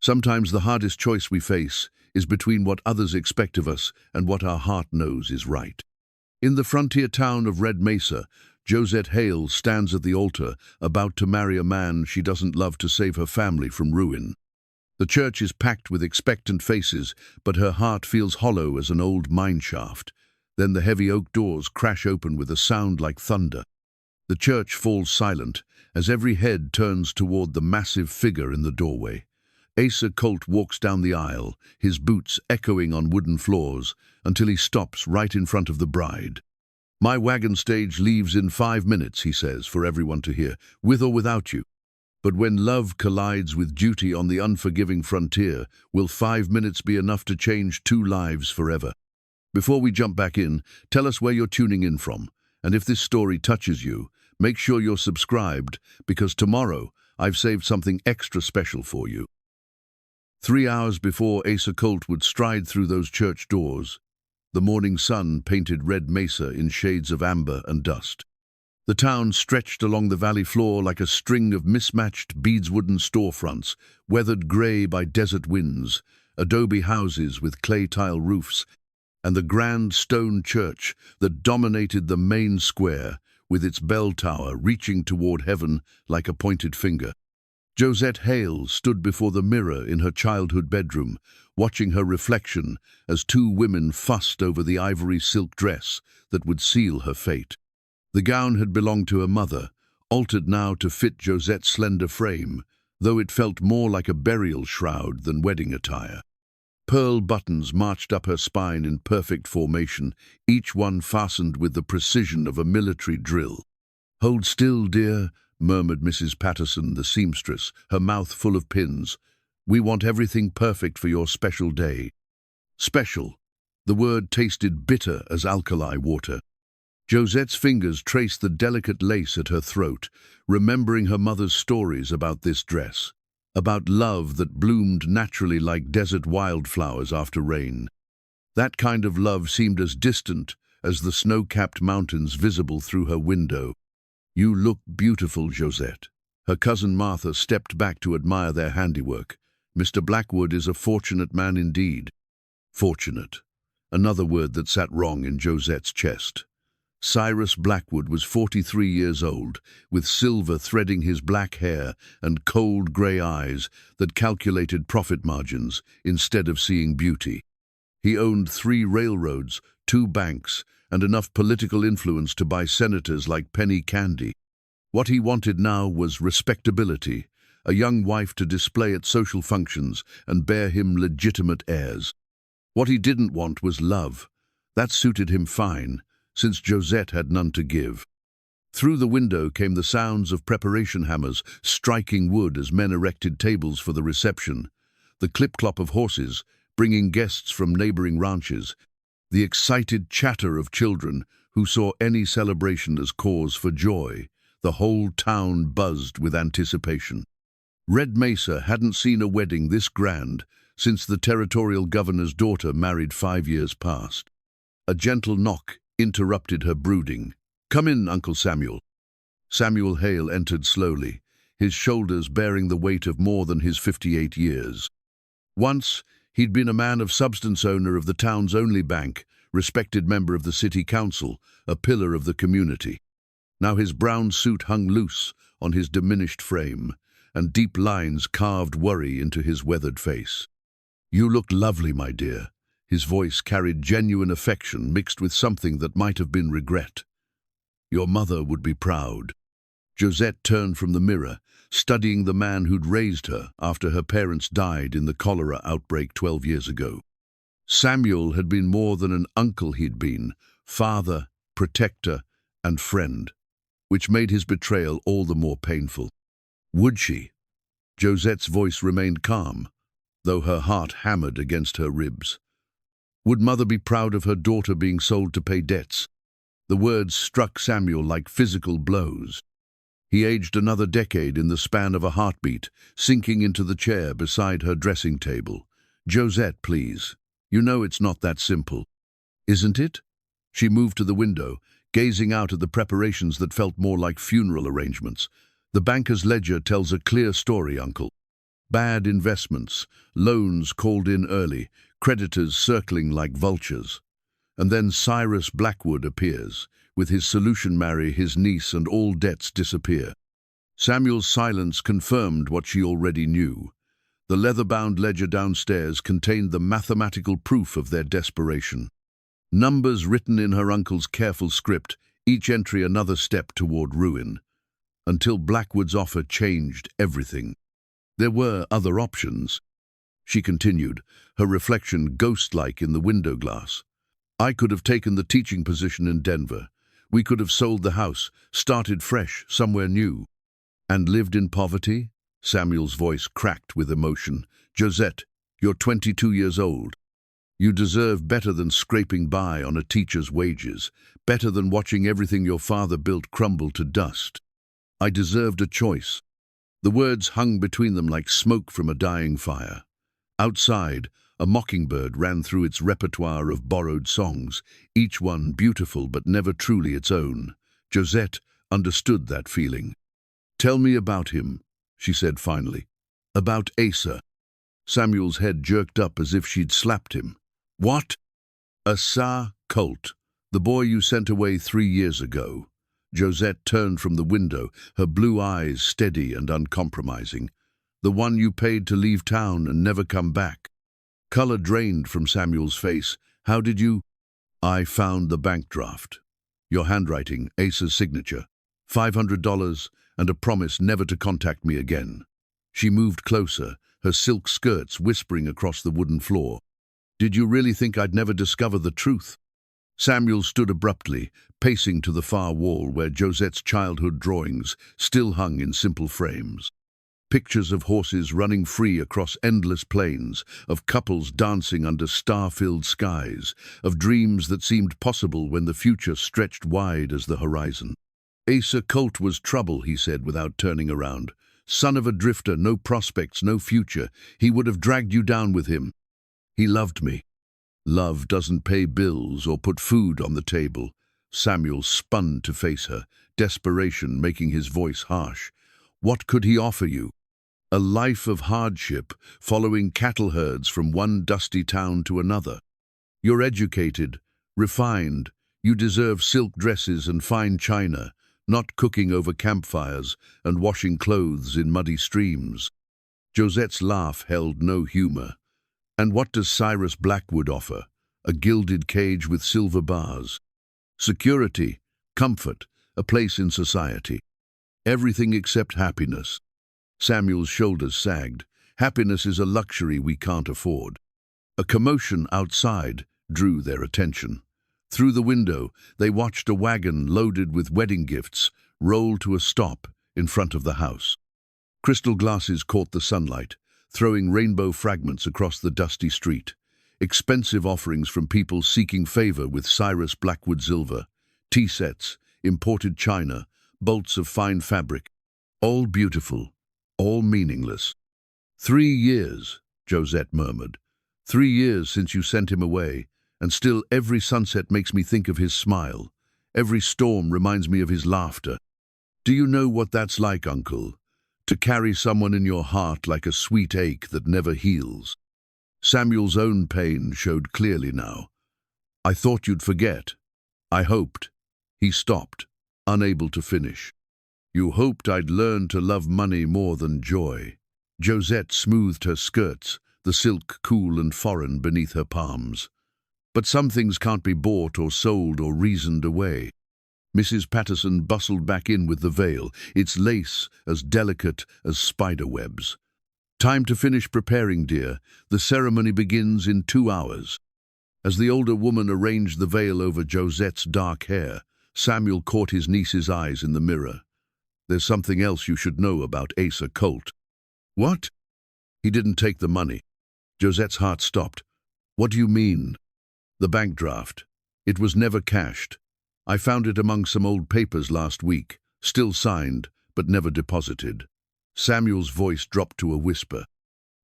Sometimes the hardest choice we face is between what others expect of us and what our heart knows is right. In the frontier town of Red Mesa, Josette Hale stands at the altar, about to marry a man she doesn't love to save her family from ruin. The church is packed with expectant faces, but her heart feels hollow as an old mine shaft. Then the heavy oak doors crash open with a sound like thunder. The church falls silent as every head turns toward the massive figure in the doorway. Asa Colt walks down the aisle, his boots echoing on wooden floors, until he stops right in front of the bride. "My wagon stage leaves in 5 minutes," he says, for everyone to hear, "with or without you." But when love collides with duty on the unforgiving frontier, will 5 minutes be enough to change 2 lives forever? Before we jump back in, tell us where you're tuning in from. And if this story touches you, make sure you're subscribed, because tomorrow I've saved something extra special for you. 3 hours before Asa Colt would stride through those church doors, the morning sun painted Red Mesa in shades of amber and dust. The town stretched along the valley floor like a string of mismatched beadswooden storefronts, weathered gray by desert winds, adobe houses with clay tile roofs, and the grand stone church that dominated the main square, with its bell tower reaching toward heaven like a pointed finger. Josette Hale stood before the mirror in her childhood bedroom, watching her reflection as 2 women fussed over the ivory silk dress that would seal her fate. The gown had belonged to her mother, altered now to fit Josette's slender frame, though it felt more like a burial shroud than wedding attire. Pearl buttons marched up her spine in perfect formation, each one fastened with the precision of a military drill. "Hold still, dear," murmured Mrs. Patterson, the seamstress, her mouth full of pins. "We want everything perfect for your special day." Special. The word tasted bitter as alkali water. Josette's fingers traced the delicate lace at her throat, remembering her mother's stories about this dress, about love that bloomed naturally like desert wildflowers after rain. That kind of love seemed as distant as the snow-capped mountains visible through her window. "You look beautiful, Josette." Her cousin Martha stepped back to admire their handiwork. "Mr. Blackwood is a fortunate man indeed." Fortunate. Another word that sat wrong in Josette's chest. Cyrus Blackwood was 43 years old, with silver threading his black hair and cold grey eyes that calculated profit margins instead of seeing beauty. He owned 3 railroads, 2 banks, and enough political influence to buy senators like penny candy. What he wanted now was respectability, a young wife to display at social functions and bear him legitimate heirs. What he didn't want was love. That suited him fine, since Josette had none to give. Through the window came the sounds of preparation hammers striking wood as men erected tables for the reception, the clip-clop of horses bringing guests from neighboring ranches, the excited chatter of children who saw any celebration as cause for joy. The whole town buzzed with anticipation. Red Mesa hadn't seen a wedding this grand since the territorial governor's daughter married 5 years past. A gentle knock interrupted her brooding. "Come in, Uncle Samuel." Samuel Hale entered slowly, his shoulders bearing the weight of more than his 58 years. Once, he'd been a man of substance, owner of the town's only bank, respected member of the city council, a pillar of the community. Now his brown suit hung loose on his diminished frame, and deep lines carved worry into his weathered face. "You look lovely, my dear." His voice carried genuine affection mixed with something that might have been regret. "Your mother would be proud." Josette turned from the mirror, studying the man who'd raised her after her parents died in the cholera outbreak 12 years ago. Samuel had been more than an uncle. He'd been father, protector, and friend, which made his betrayal all the more painful. Would she? Josette's voice remained calm, though her heart hammered against her ribs. Would mother be proud of her daughter being sold to pay debts? The words struck Samuel like physical blows. He aged another decade in the span of a heartbeat, sinking into the chair beside her dressing table. "Josette, please. You know it's not that simple." "Isn't it?" She moved to the window, gazing out at the preparations that felt more like funeral arrangements. "The banker's ledger tells a clear story, Uncle." Bad investments, loans called in early, creditors circling like vultures. And then Cyrus Blackwood appears. With his solution, marry his niece and all debts disappear. Samuel's silence confirmed what she already knew. The leather-bound ledger downstairs contained the mathematical proof of their desperation. Numbers written in her uncle's careful script, each entry another step toward ruin. Until Blackwood's offer changed everything. There were other options. She continued, her reflection ghost-like in the window glass. I could have taken the teaching position in Denver. We could have sold the house, started fresh, somewhere new. And lived in poverty? Samuel's voice cracked with emotion. Josette, you're 22 years old. You deserve better than scraping by on a teacher's wages, better than watching everything your father built crumble to dust. I deserved a choice. The words hung between them like smoke from a dying fire. Outside, a mockingbird ran through its repertoire of borrowed songs, each one beautiful but never truly its own. Josette understood that feeling. Tell me about him, she said finally. About Asa. Samuel's head jerked up as if she'd slapped him. What? Asa Colt, the boy you sent away 3 years ago. Josette turned from the window, her blue eyes steady and uncompromising. The one you paid to leave town and never come back. Color drained from Samuel's face. How did you? I found the bank draft. Your handwriting, Asa's signature. $500 and a promise never to contact me again. She moved closer, her silk skirts whispering across the wooden floor. Did you really think I'd never discover the truth? Samuel stood abruptly, pacing to the far wall where Josette's childhood drawings still hung in simple frames. Pictures of horses running free across endless plains, of couples dancing under star-filled skies, of dreams that seemed possible when the future stretched wide as the horizon. Asa Colt was trouble, he said without turning around. Son of a drifter, no prospects, no future. He would have dragged you down with him. He loved me. Love doesn't pay bills or put food on the table. Samuel spun to face her, desperation making his voice harsh. What could he offer you? A life of hardship, following cattle herds from one dusty town to another. You're educated, refined. You deserve silk dresses and fine china, not cooking over campfires and washing clothes in muddy streams. Josette's laugh held no humor. And what does Cyrus Blackwood offer? A gilded cage with silver bars. Security, comfort, a place in society. Everything except happiness. Samuel's shoulders sagged. Happiness is a luxury we can't afford. A commotion outside drew their attention. Through the window, they watched a wagon loaded with wedding gifts roll to a stop in front of the house. Crystal glasses caught the sunlight, throwing rainbow fragments across the dusty street. Expensive offerings from people seeking favor with Cyrus Blackwood silver, tea sets, imported china, bolts of fine fabric. All beautiful, all meaningless. 3 years, Josette murmured. 3 years since you sent him away, and still every sunset makes me think of his smile. Every storm reminds me of his laughter. Do you know what that's like, Uncle? To carry someone in your heart like a sweet ache that never heals. Samuel's own pain showed clearly now. I thought you'd forget. I hoped. He stopped, unable to finish. You hoped I'd learn to love money more than joy. Josette smoothed her skirts, the silk cool and foreign beneath her palms. But some things can't be bought or sold or reasoned away. Mrs. Patterson bustled back in with the veil, its lace as delicate as spider webs. Time to finish preparing, dear. The ceremony begins in 2 hours. As the older woman arranged the veil over Josette's dark hair, Samuel caught his niece's eyes in the mirror. There's something else you should know about Asa Colt. What? He didn't take the money. Josette's heart stopped. What do you mean? The bank draft. It was never cashed. I found it among some old papers last week, still signed, but never deposited. Samuel's voice dropped to a whisper.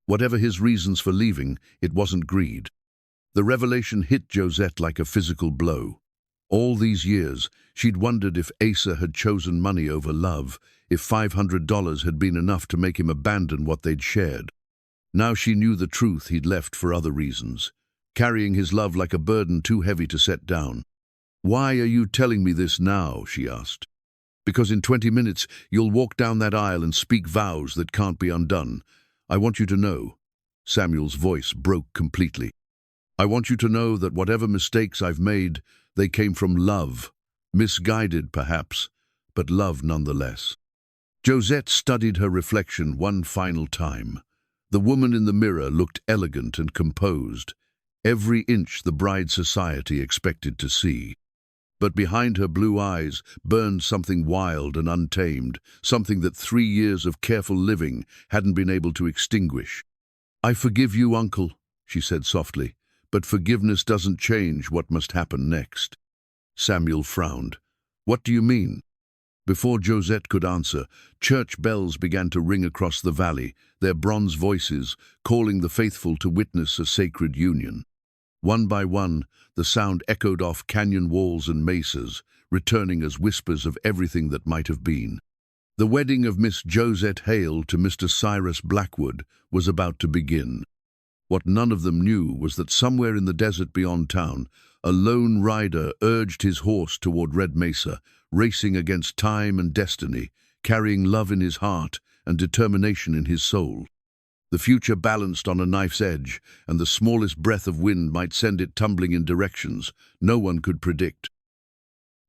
Whatever his reasons for leaving, it wasn't greed. The revelation hit Josette like a physical blow. All these years, she'd wondered if Asa had chosen money over love, if $500 had been enough to make him abandon what they'd shared. Now she knew the truth he'd left for other reasons, carrying his love like a burden too heavy to set down. "Why are you telling me this now?" she asked. "Because in 20 minutes you'll walk down that aisle and speak vows that can't be undone. I want you to know." Samuel's voice broke completely. "I want you to know that whatever mistakes I've made, they came from love. Misguided, perhaps, but love nonetheless." Josette studied her reflection one final time. The woman in the mirror looked elegant and composed, every inch the bride society expected to see. But behind her blue eyes burned something wild and untamed, something that 3 years of careful living hadn't been able to extinguish. "I forgive you, Uncle," she said softly, "but forgiveness doesn't change what must happen next." Samuel frowned. "What do you mean?" Before Josette could answer, church bells began to ring across the valley, their bronze voices calling the faithful to witness a sacred union. One by one, the sound echoed off canyon walls and mesas, returning as whispers of everything that might have been. The wedding of Miss Josette Hale to Mr. Cyrus Blackwood was about to begin. What none of them knew was that somewhere in the desert beyond town, a lone rider urged his horse toward Red Mesa, racing against time and destiny, carrying love in his heart and determination in his soul. The future balanced on a knife's edge, and the smallest breath of wind might send it tumbling in directions no one could predict.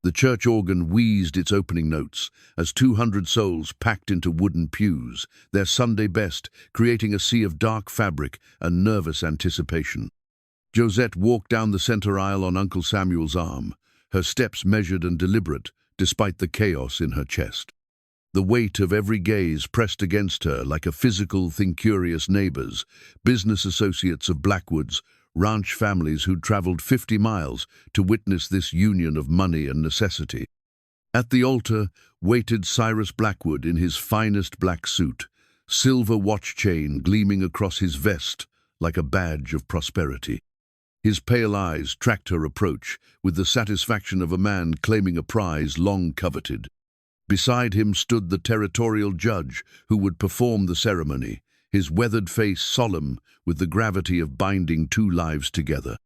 The church organ wheezed its opening notes as 200 souls packed into wooden pews, their Sunday best, creating a sea of dark fabric and nervous anticipation. Josette walked down the center aisle on Uncle Samuel's arm, her steps measured and deliberate, despite the chaos in her chest. The weight of every gaze pressed against her like a physical thing. Curious neighbors, business associates of Blackwood's, ranch families who'd traveled 50 miles to witness this union of money and necessity. At the altar waited Cyrus Blackwood in his finest black suit, silver watch chain gleaming across his vest like a badge of prosperity. His pale eyes tracked her approach with the satisfaction of a man claiming a prize long coveted. Beside him stood the territorial judge who would perform the ceremony, his weathered face solemn with the gravity of binding 2 lives together.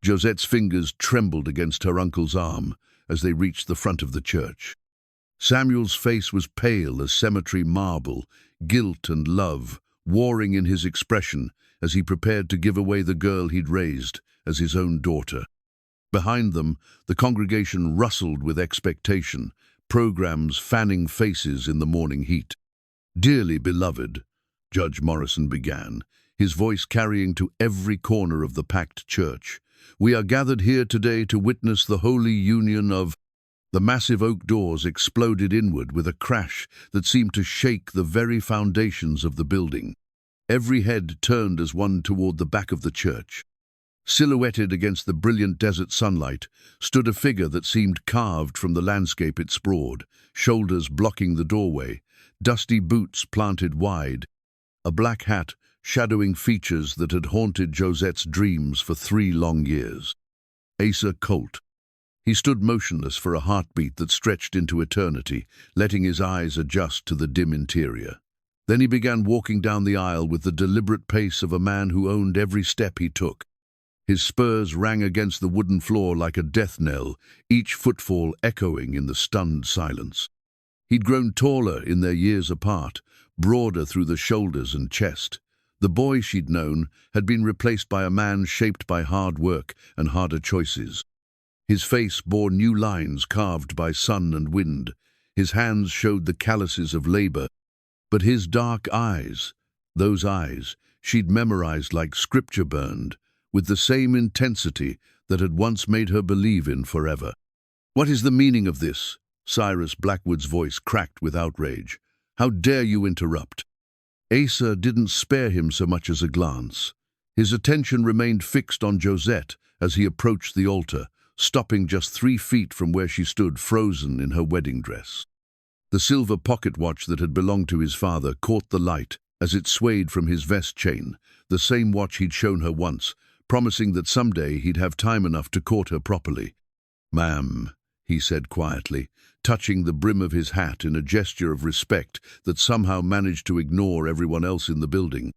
Josette's fingers trembled against her uncle's arm as they reached the front of the church. Samuel's face was pale as cemetery marble, guilt and love warring in his expression as he prepared to give away the girl he'd raised as his own daughter. Behind them, the congregation rustled with expectation, programs fanning faces in the morning heat. "Dearly beloved," Judge Morrison began, his voice carrying to every corner of the packed church, "we are gathered here today to witness the holy union of—" The massive oak doors exploded inward with a crash that seemed to shake the very foundations of the building. Every head turned as one toward the back of the church. Silhouetted against the brilliant desert sunlight stood a figure that seemed carved from the landscape it sprawled, shoulders blocking the doorway, dusty boots planted wide, a black hat shadowing features that had haunted Josette's dreams for 3 long years. Asa Colt. He stood motionless for a heartbeat that stretched into eternity, letting his eyes adjust to the dim interior. Then he began walking down the aisle with the deliberate pace of a man who owned every step he took. His spurs rang against the wooden floor like a death knell, each footfall echoing in the stunned silence. He'd grown taller in their years apart, broader through the shoulders and chest. The boy she'd known had been replaced by a man shaped by hard work and harder choices. His face bore new lines carved by sun and wind. His hands showed the calluses of labor. But his dark eyes, those eyes she'd memorized like scripture burned, with the same intensity that had once made her believe in forever. "What is the meaning of this?" Cyrus Blackwood's voice cracked with outrage. "How dare you interrupt?" Asa didn't spare him so much as a glance. His attention remained fixed on Josette as he approached the altar, stopping just 3 feet from where she stood frozen in her wedding dress. The silver pocket watch that had belonged to his father caught the light as it swayed from his vest chain, the same watch he'd shown her once, promising that someday he'd have time enough to court her properly. "Ma'am," he said quietly, touching the brim of his hat in a gesture of respect that somehow managed to ignore everyone else in the building.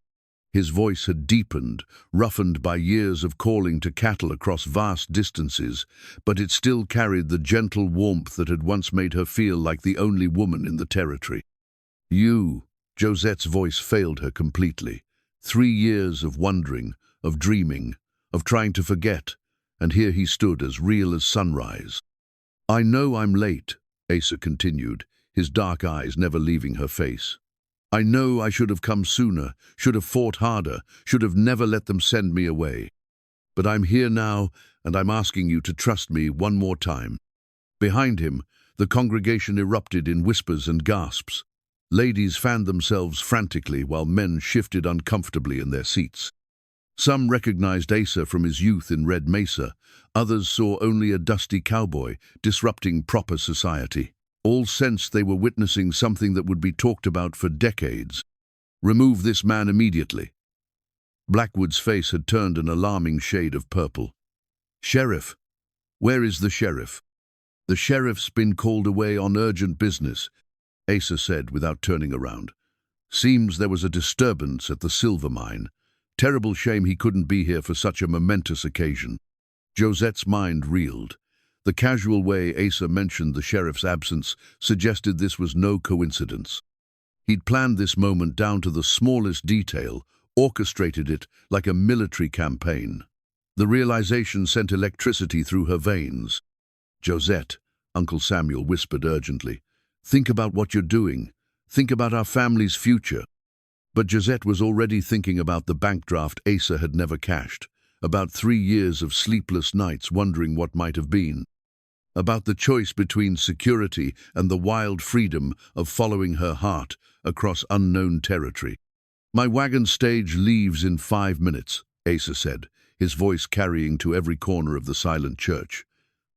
His voice had deepened, roughened by years of calling to cattle across vast distances, but it still carried the gentle warmth that had once made her feel like the only woman in the territory. You, Josette's voice failed her completely. 3 years of wondering, of dreaming, of trying to forget, and here he stood as real as sunrise. I know I'm late, Asa continued, his dark eyes never leaving her face. I know I should have come sooner, should have fought harder, should have never let them send me away. But I'm here now, and I'm asking you to trust me one more time. Behind him, the congregation erupted in whispers and gasps. Ladies fanned themselves frantically while men shifted uncomfortably in their seats. Some recognized Asa from his youth in Red Mesa. Others saw only a dusty cowboy disrupting proper society. All sensed they were witnessing something that would be talked about for decades. Remove this man immediately. Blackwood's face had turned an alarming shade of purple. Sheriff, where is the sheriff? The sheriff's been called away on urgent business, Asa said without turning around. Seems there was a disturbance at the silver mine. Terrible shame he couldn't be here for such a momentous occasion. Josette's mind reeled. The casual way Asa mentioned the sheriff's absence suggested this was no coincidence. He'd planned this moment down to the smallest detail, orchestrated it like a military campaign. The realization sent electricity through her veins. Josette, Uncle Samuel whispered urgently, think about what you're doing. Think about our family's future. But Josette was already thinking about the bank draft Asa had never cashed, about 3 years of sleepless nights wondering what might have been, about the choice between security and the wild freedom of following her heart across unknown territory. My wagon stage leaves in 5 minutes, Asa said, his voice carrying to every corner of the silent church.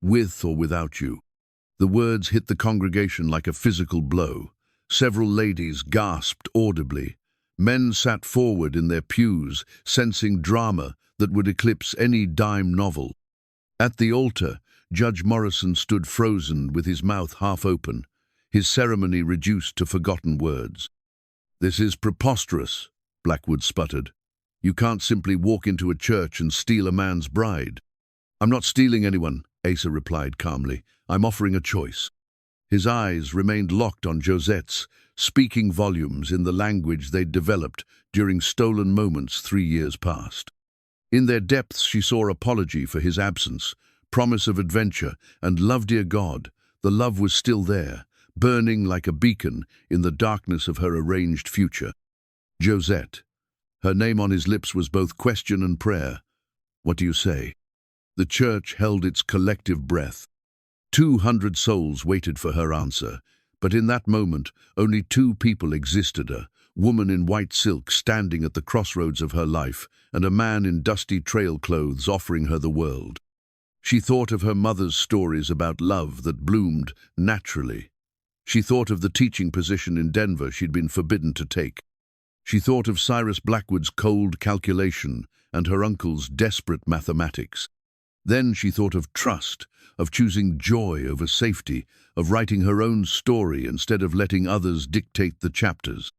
With or without you. The words hit the congregation like a physical blow. Several ladies gasped audibly. Men sat forward in their pews, sensing drama that would eclipse any dime novel. At the altar, Judge Morrison stood frozen with his mouth half open, his ceremony reduced to forgotten words. This is preposterous, Blackwood sputtered. You can't simply walk into a church and steal a man's bride. I'm not stealing anyone, Asa replied calmly. I'm offering a choice. His eyes remained locked on Josette's, speaking volumes in the language they'd developed during stolen moments 3 years past. In their depths she saw apology for his absence, promise of adventure, and love. Dear God, the love was still there, burning like a beacon in the darkness of her arranged future. Josette. Her name on his lips was both question and prayer. What do you say? The church held its collective breath. 200 souls waited for her answer, but in that moment only 2 people existed, a woman in white silk standing at the crossroads of her life, and a man in dusty trail clothes offering her the world. She thought of her mother's stories about love that bloomed naturally. She thought of the teaching position in Denver she'd been forbidden to take. She thought of Cyrus Blackwood's cold calculation and her uncle's desperate mathematics. Then she thought of trust, of choosing joy over safety, of writing her own story instead of letting others dictate the chapters.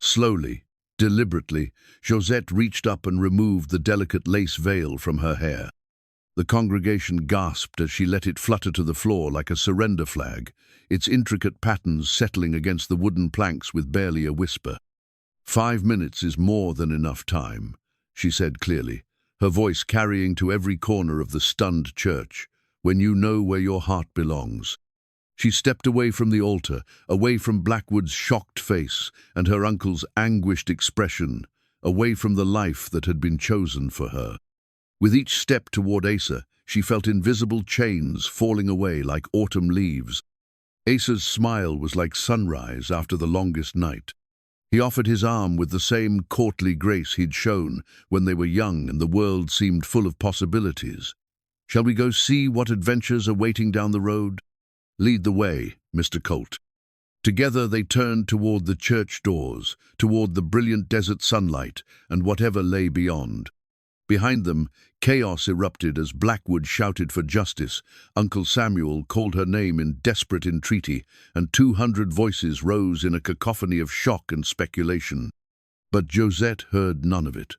Slowly, deliberately, Josette reached up and removed the delicate lace veil from her hair. The congregation gasped as she let it flutter to the floor like a surrender flag, its intricate patterns settling against the wooden planks with barely a whisper. 5 minutes is more than enough time, she said clearly, her voice carrying to every corner of the stunned church, when you know where your heart belongs. She stepped away from the altar, away from Blackwood's shocked face and her uncle's anguished expression, away from the life that had been chosen for her. With each step toward Asa, she felt invisible chains falling away like autumn leaves. Asa's smile was like sunrise after the longest night. He offered his arm with the same courtly grace he'd shown when they were young and the world seemed full of possibilities. Shall we go see what adventures are waiting down the road? Lead the way, Mr. Colt. Together they turned toward the church doors, toward the brilliant desert sunlight and whatever lay beyond. Behind them, chaos erupted as Blackwood shouted for justice. Uncle Samuel called her name in desperate entreaty, and 200 voices rose in a cacophony of shock and speculation. But Josette heard none of it.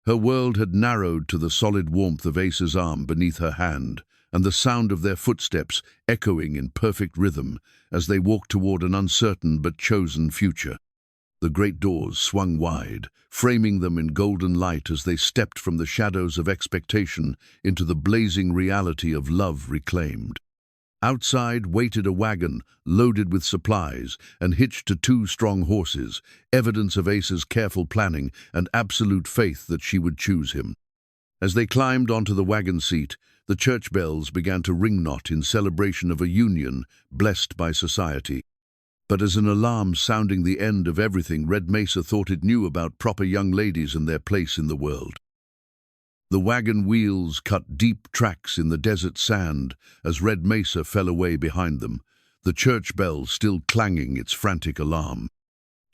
Her world had narrowed to the solid warmth of Asa's arm beneath her hand, and the sound of their footsteps echoing in perfect rhythm as they walked toward an uncertain but chosen future. The great doors swung wide, framing them in golden light as they stepped from the shadows of expectation into the blazing reality of love reclaimed. Outside waited a wagon loaded with supplies and hitched to two strong horses, evidence of Asa's careful planning and absolute faith that she would choose him. As they climbed onto the wagon seat, the church bells began to ring not in celebration of a union blessed by society. But as an alarm sounding the end of everything Red Mesa thought it knew about proper young ladies and their place in the world. The wagon wheels cut deep tracks in the desert sand as Red Mesa fell away behind them, the church bell still clanging its frantic alarm.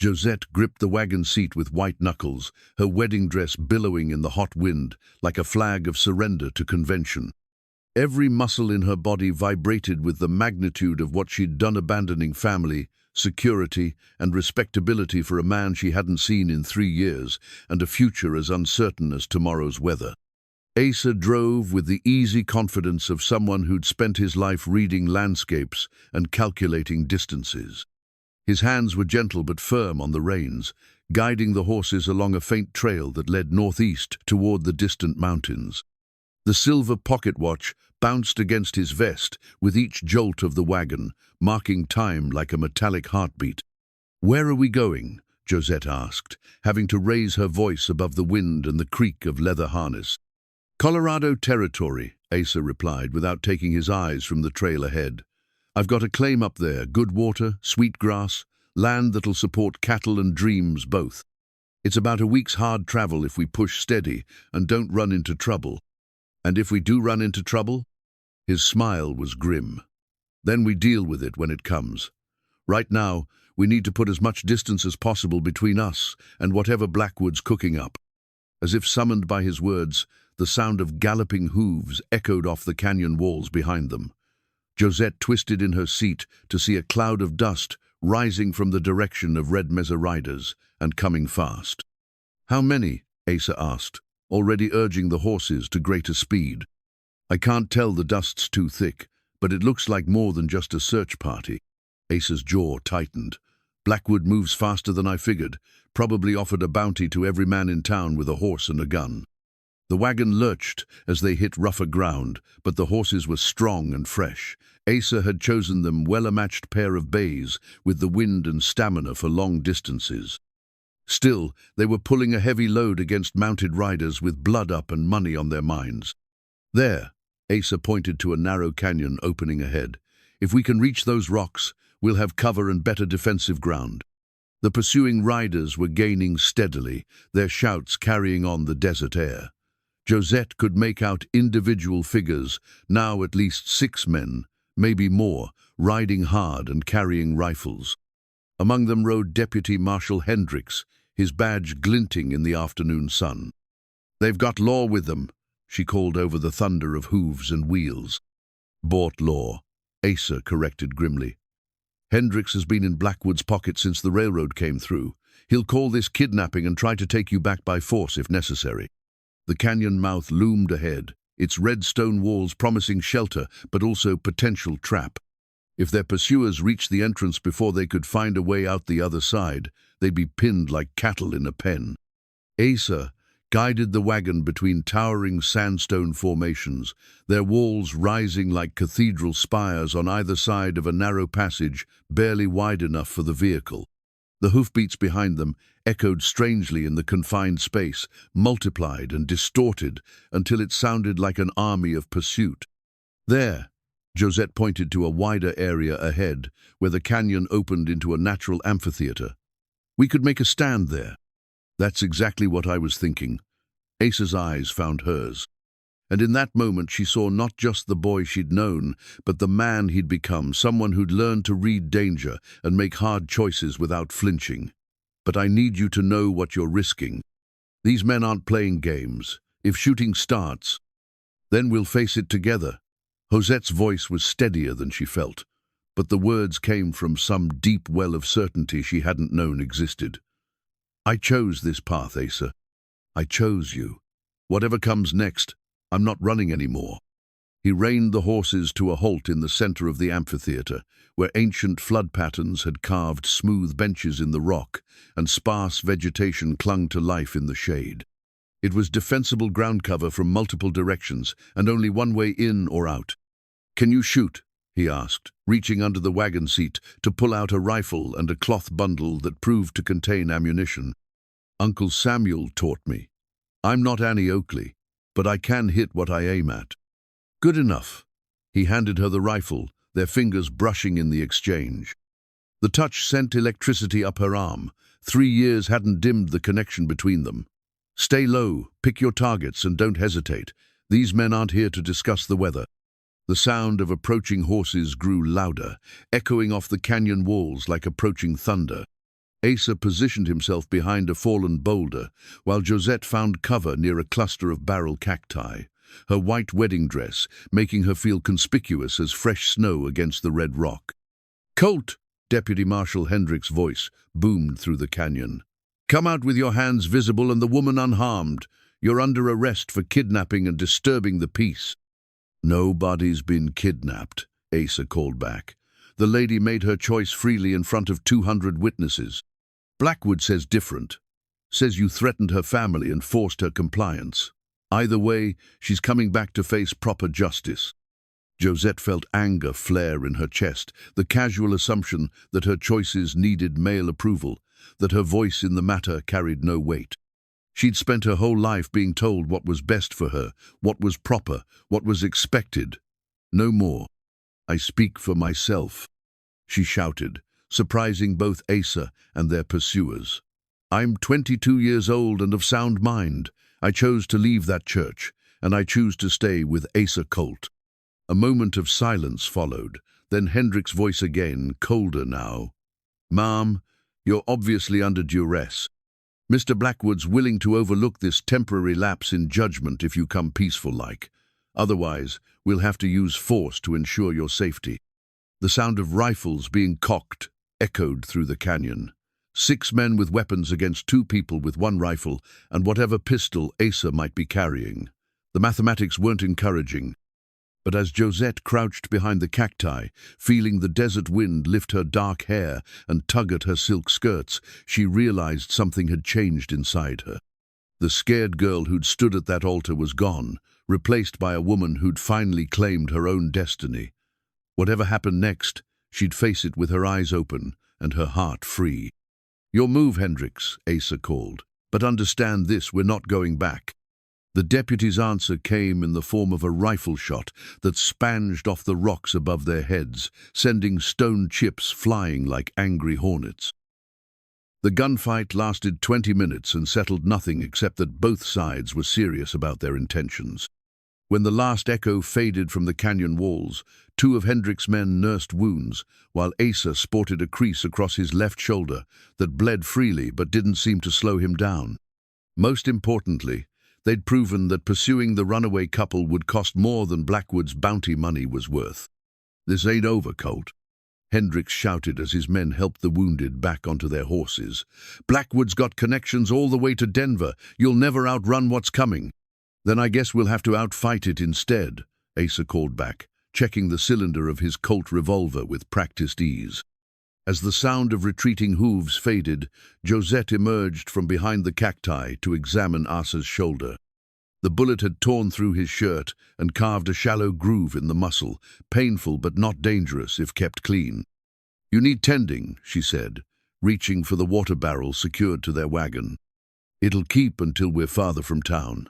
Josette gripped the wagon seat with white knuckles, her wedding dress billowing in the hot wind like a flag of surrender to convention. Every muscle in her body vibrated with the magnitude of what she'd done, abandoning family, security, and respectability for a man she hadn't seen in 3 years, and a future as uncertain as tomorrow's weather. Asa drove with the easy confidence of someone who'd spent his life reading landscapes and calculating distances. His hands were gentle but firm on the reins, guiding the horses along a faint trail that led northeast toward the distant mountains. The silver pocket watch bounced against his vest with each jolt of the wagon, marking time like a metallic heartbeat. "Where are we going?" Josette asked, having to raise her voice above the wind and the creak of leather harness. "Colorado Territory," Asa replied without taking his eyes from the trail ahead. "I've got a claim up there, good water, sweet grass, land that'll support cattle and dreams both. It's about a week's hard travel if we push steady and don't run into trouble. And if we do run into trouble?" His smile was grim. "Then we deal with it when it comes. Right now, we need to put as much distance as possible between us and whatever Blackwood's cooking up." As if summoned by his words, the sound of galloping hooves echoed off the canyon walls behind them. Josette twisted in her seat to see a cloud of dust rising from the direction of Red Mesa riders and coming fast. "How many?" Asa asked, already urging the horses to greater speed. "I can't tell, the dust's too thick, but it looks like more than just a search party." Asa's jaw tightened. "Blackwood moves faster than I figured, probably offered a bounty to every man in town with a horse and a gun." The wagon lurched as they hit rougher ground, but the horses were strong and fresh. Asa had chosen them well-matched pair of bays with the wind and stamina for long distances. Still, they were pulling a heavy load against mounted riders with blood up and money on their minds. "There," Asa pointed to a narrow canyon opening ahead. "If we can reach those rocks, we'll have cover and better defensive ground." The pursuing riders were gaining steadily, their shouts carrying on the desert air. Josette could make out individual figures, now at least 6 men, maybe more, riding hard and carrying rifles. Among them rode Deputy Marshal Hendricks, his badge glinting in the afternoon sun. "They've got law with them," she called over the thunder of hooves and wheels. "Bought law," Asa corrected grimly. "Hendricks has been in Blackwood's pocket since the railroad came through. He'll call this kidnapping and try to take you back by force if necessary." The canyon mouth loomed ahead, its red stone walls promising shelter but also potential trap. If their pursuers reached the entrance before they could find a way out the other side, they'd be pinned like cattle in a pen. Asa guided the wagon between towering sandstone formations, their walls rising like cathedral spires on either side of a narrow passage barely wide enough for the vehicle. The hoofbeats behind them echoed strangely in the confined space, multiplied and distorted until it sounded like an army of pursuit. "There," Josette pointed to a wider area ahead, where the canyon opened into a natural amphitheater. "We could make a stand there." "That's exactly what I was thinking." Asa's eyes found hers. And in that moment she saw not just the boy she'd known, but the man he'd become, someone who'd learned to read danger and make hard choices without flinching. "But I need you to know what you're risking. These men aren't playing games. If shooting starts, then we'll face it together." Josette's voice was steadier than she felt, but the words came from some deep well of certainty she hadn't known existed. I chose this path, Asa. I chose you. Whatever comes next, I'm not running anymore. He reined the horses to a halt in the center of the amphitheater, where ancient flood patterns had carved smooth benches in the rock and sparse vegetation clung to life in the shade. It was defensible ground cover from multiple directions and only one way in or out. "Can you shoot?" he asked, reaching under the wagon seat to pull out a rifle and a cloth bundle that proved to contain ammunition. "Uncle Samuel taught me. I'm not Annie Oakley, but I can hit what I aim at." "Good enough." He handed her the rifle, their fingers brushing in the exchange. The touch sent electricity up her arm. 3 years hadn't dimmed the connection between them. "Stay low, pick your targets, and don't hesitate. These men aren't here to discuss the weather." The sound of approaching horses grew louder, echoing off the canyon walls like approaching thunder. Asa positioned himself behind a fallen boulder, while Josette found cover near a cluster of barrel cacti, her white wedding dress making her feel conspicuous as fresh snow against the red rock. "Colt!" Deputy Marshal Hendrick's voice boomed through the canyon. "Come out with your hands visible and the woman unharmed. You're under arrest for kidnapping and disturbing the peace." "Nobody's been kidnapped," Asa called back. "The lady made her choice freely in front of 200 witnesses. Blackwood says different. Says you threatened her family and forced her compliance. Either way, she's coming back to face proper justice." Josette felt anger flare in her chest, the casual assumption that her choices needed male approval, that her voice in the matter carried no weight. She'd spent her whole life being told what was best for her, what was proper, what was expected. No more. "I speak for myself," she shouted, surprising both Asa and their pursuers. "I'm 22 years old and of sound mind. I chose to leave that church, and I choose to stay with Asa Colt." A moment of silence followed, then Hendrick's voice again, colder now. "Ma'am, you're obviously under duress. Mr. Blackwood's willing to overlook this temporary lapse in judgment if you come peaceful-like. Otherwise, we'll have to use force to ensure your safety." The sound of rifles being cocked echoed through the canyon. 6 men with weapons against 2 people with 1 rifle and whatever pistol Asa might be carrying. The mathematics weren't encouraging. But as Josette crouched behind the cacti, feeling the desert wind lift her dark hair and tug at her silk skirts, she realized something had changed inside her. The scared girl who'd stood at that altar was gone, replaced by a woman who'd finally claimed her own destiny. Whatever happened next, she'd face it with her eyes open and her heart free. "Your move, Hendricks," Asa called. "But understand this, we're not going back." The deputy's answer came in the form of a rifle shot that spanged off the rocks above their heads, sending stone chips flying like angry hornets. The gunfight lasted 20 minutes and settled nothing except that both sides were serious about their intentions. When the last echo faded from the canyon walls, 2 of Hendrick's men nursed wounds, while Asa sported a crease across his left shoulder that bled freely but didn't seem to slow him down. Most importantly, they'd proven that pursuing the runaway couple would cost more than Blackwood's bounty money was worth. "This ain't over, Colt," Hendricks shouted as his men helped the wounded back onto their horses. "Blackwood's got connections all the way to Denver. You'll never outrun what's coming." "Then I guess we'll have to outfight it instead," Asa called back, checking the cylinder of his Colt revolver with practiced ease. As the sound of retreating hooves faded, Josette emerged from behind the cacti to examine Asa's shoulder. The bullet had torn through his shirt and carved a shallow groove in the muscle, painful but not dangerous if kept clean. "You need tending," she said, reaching for the water barrel secured to their wagon. "It'll keep until we're farther from town."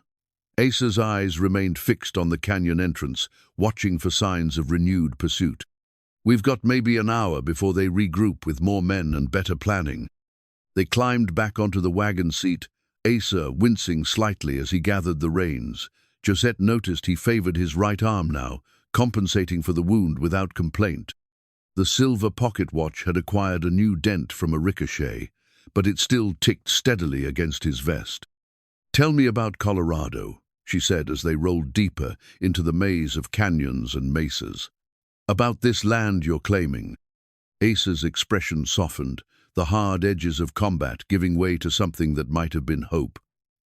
Asa's eyes remained fixed on the canyon entrance, watching for signs of renewed pursuit. "We've got maybe an hour before they regroup with more men and better planning." They climbed back onto the wagon seat, Asa wincing slightly as he gathered the reins. Josette noticed he favored his right arm now, compensating for the wound without complaint. The silver pocket watch had acquired a new dent from a ricochet, but it still ticked steadily against his vest. "Tell me about Colorado," she said as they rolled deeper into the maze of canyons and mesas. "About this land you're claiming." Asa's expression softened, the hard edges of combat giving way to something that might have been hope.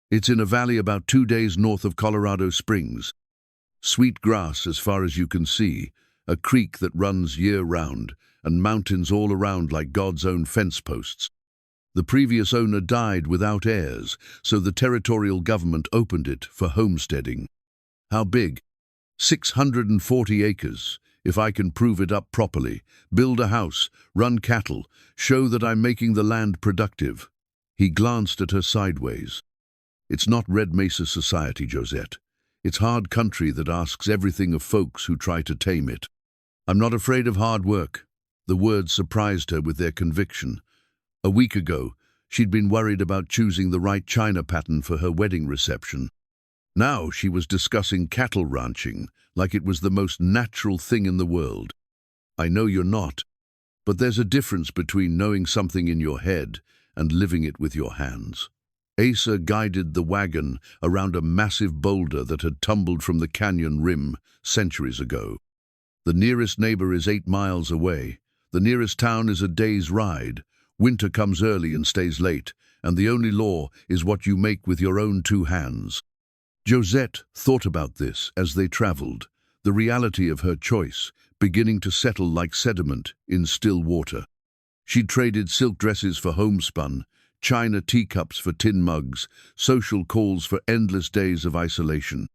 It's in a valley about 2 days north of Colorado Springs. Sweet grass as far as you can see, a creek that runs year-round, and mountains all around like God's own fence posts. The previous owner died without heirs, so the territorial government opened it for homesteading. How big? 640 acres. If I can prove it up properly, build a house, run cattle, show that I'm making the land productive. He glanced at her sideways. It's not Red Mesa society, Josette. It's hard country that asks everything of folks who try to tame it. I'm not afraid of hard work. The words surprised her with their conviction. A week ago, she'd been worried about choosing the right china pattern for her wedding reception. Now she was discussing cattle ranching like it was the most natural thing in the world. I know you're not, but there's a difference between knowing something in your head and living it with your hands. Asa guided the wagon around a massive boulder that had tumbled from the canyon rim centuries ago. The nearest neighbor is 8 miles away. The nearest town is a day's ride. Winter comes early and stays late, and the only law is what you make with your own 2 hands. Josette thought about this as they traveled, the reality of her choice beginning to settle like sediment in still water. She'd traded silk dresses for homespun, china teacups for tin mugs, social calls for endless days of isolation.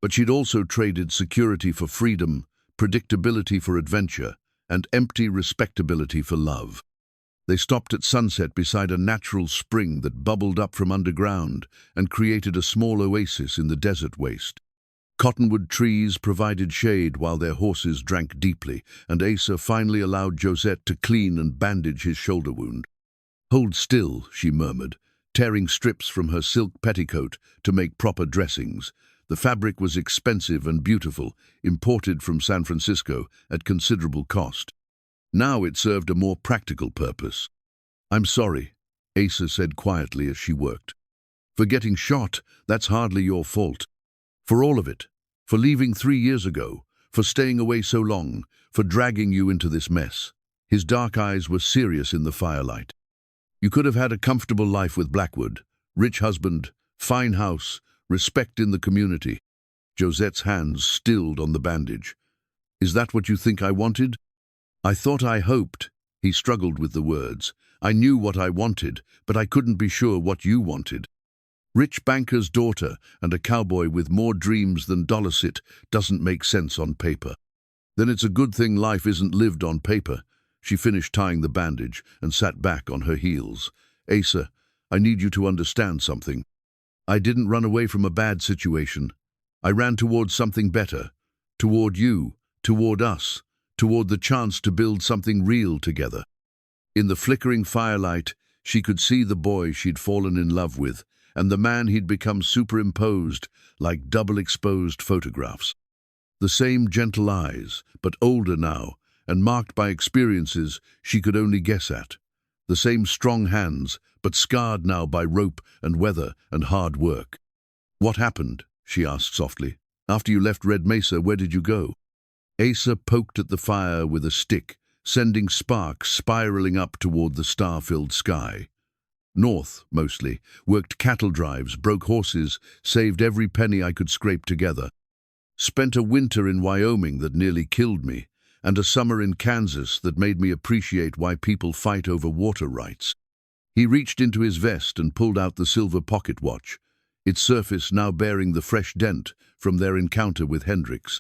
But she'd also traded security for freedom, predictability for adventure, and empty respectability for love. They stopped at sunset beside a natural spring that bubbled up from underground and created a small oasis in the desert waste. Cottonwood trees provided shade while their horses drank deeply, and Asa finally allowed Josette to clean and bandage his shoulder wound. "Hold still," she murmured, tearing strips from her silk petticoat to make proper dressings. The fabric was expensive and beautiful, imported from San Francisco at considerable cost. Now it served a more practical purpose. "I'm sorry," Asa said quietly as she worked. "For getting shot, that's hardly your fault. For all of it. For leaving 3 years ago. For staying away so long. For dragging you into this mess." His dark eyes were serious in the firelight. "You could have had a comfortable life with Blackwood. Rich husband, fine house, respect in the community." Josette's hands stilled on the bandage. "Is that what you think I wanted?" "I thought I hoped." He struggled with the words. "I knew what I wanted, but I couldn't be sure what you wanted." Rich banker's daughter and a cowboy with more dreams than Dollarcit doesn't make sense on paper. "Then it's a good thing life isn't lived on paper." She finished tying the bandage and sat back on her heels. "Asa, I need you to understand something. I didn't run away from a bad situation. I ran towards something better. Toward you, toward us, toward the chance to build something real together." In the flickering firelight, she could see the boy she'd fallen in love with, and the man he'd become superimposed, like double-exposed photographs. The same gentle eyes, but older now, and marked by experiences she could only guess at. The same strong hands, but scarred now by rope and weather and hard work. "What happened?" she asked softly. "After you left Red Mesa, where did you go?" Asa poked at the fire with a stick, sending sparks spiraling up toward the star-filled sky. "North, mostly. Worked cattle drives, broke horses, saved every penny I could scrape together. Spent a winter in Wyoming that nearly killed me, and a summer in Kansas that made me appreciate why people fight over water rights." He reached into his vest and pulled out the silver pocket watch, its surface now bearing the fresh dent from their encounter with Hendricks.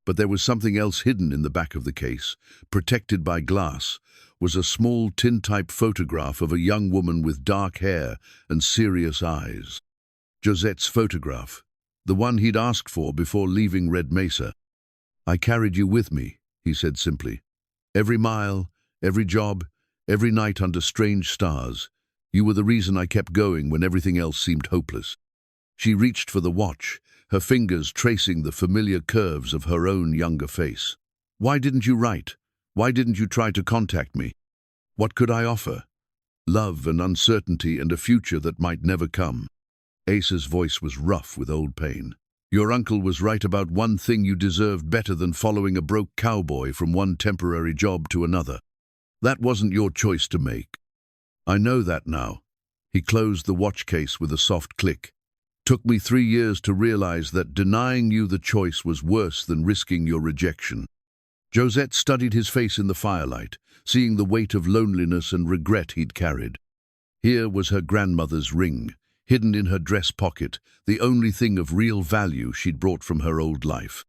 But there was something else hidden in the back of the case. Protected by glass was a small tin-type photograph of a young woman with dark hair and serious eyes. Josette's photograph, the one he'd asked for before leaving Red Mesa. "I carried you with me," he said simply. "Every mile, every job, every night under strange stars. You were the reason I kept going when everything else seemed hopeless." She reached for the watch, her fingers tracing the familiar curves of her own younger face. "Why didn't you write? Why didn't you try to contact me? What could I offer? Love and uncertainty and a future that might never come." Asa's voice was rough with old pain. "Your uncle was right about one thing you deserved better than following a broke cowboy from one temporary job to another. That wasn't your choice to make." I know that now. He closed the watch case with a soft click. Took me 3 years to realize that denying you the choice was worse than risking your rejection. Josette studied his face in the firelight, seeing the weight of loneliness and regret he'd carried. Here was her grandmother's ring, hidden in her dress pocket, the only thing of real value she'd brought from her old life.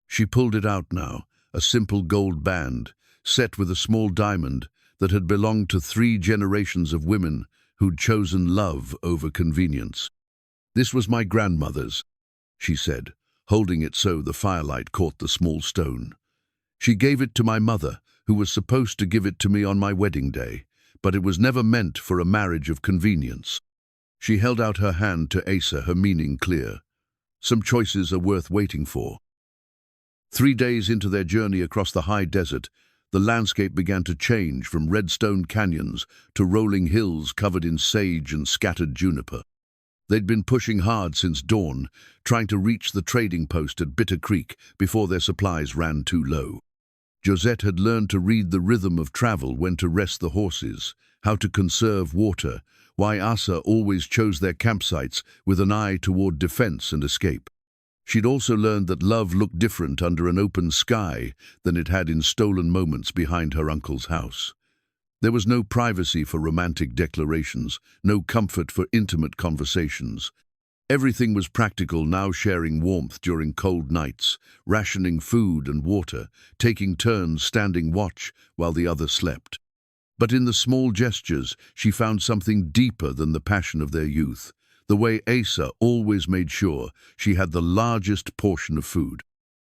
She pulled it out now, a simple gold band, set with a small diamond that had belonged to 3 generations of women who'd chosen love over convenience. "This was my grandmother's," she said, holding it so the firelight caught the small stone. "She gave it to my mother, who was supposed to give it to me on my wedding day, but it was never meant for a marriage of convenience." She held out her hand to Asa, her meaning clear. "Some choices are worth waiting for." 3 days into their journey across the high desert, the landscape began to change from redstone canyons to rolling hills covered in sage and scattered juniper. They'd been pushing hard since dawn, trying to reach the trading post at Bitter Creek before their supplies ran too low. Josette had learned to read the rhythm of travel, when to rest the horses, how to conserve water, why Asa always chose their campsites with an eye toward defense and escape. She'd also learned that love looked different under an open sky than it had in stolen moments behind her uncle's house. There was no privacy for romantic declarations, no comfort for intimate conversations. Everything was practical now, sharing warmth during cold nights, rationing food and water, taking turns standing watch while the other slept. But in the small gestures, she found something deeper than the passion of their youth, the way Asa always made sure she had the largest portion of food.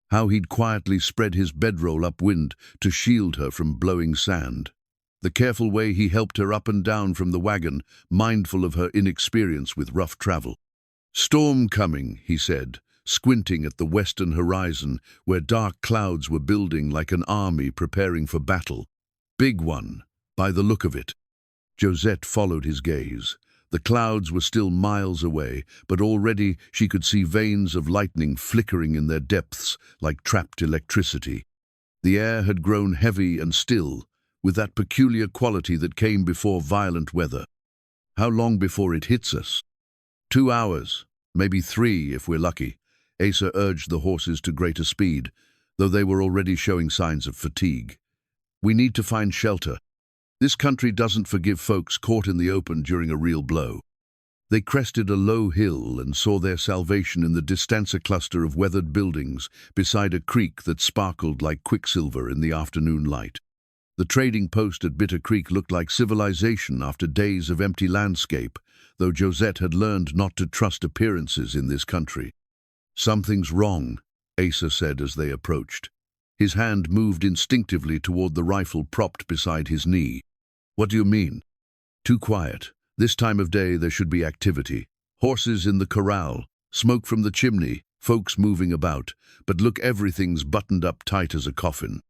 How he'd quietly spread his bedroll upwind to shield her from blowing sand. The careful way he helped her up and down from the wagon, mindful of her inexperience with rough travel. "Storm coming," he said, squinting at the western horizon where dark clouds were building like an army preparing for battle. "Big one, by the look of it." Josette followed his gaze. The clouds were still miles away, but already she could see veins of lightning flickering in their depths like trapped electricity. The air had grown heavy and still, with that peculiar quality that came before violent weather. "How long before it hits us?" 2 hours, maybe 3 if we're lucky. Asa urged the horses to greater speed, though they were already showing signs of fatigue. "We need to find shelter. This country doesn't forgive folks caught in the open during a real blow." They crested a low hill and saw their salvation in the distance, a cluster of weathered buildings beside a creek that sparkled like quicksilver in the afternoon light. The trading post at Bitter Creek looked like civilization after days of empty landscape, though Josette had learned not to trust appearances in this country. "Something's wrong," Asa said as they approached. His hand moved instinctively toward the rifle propped beside his knee. "What do you mean?" "Too quiet. This time of day there should be activity. Horses in the corral, smoke from the chimney, folks moving about, but look, everything's buttoned up tight as a coffin."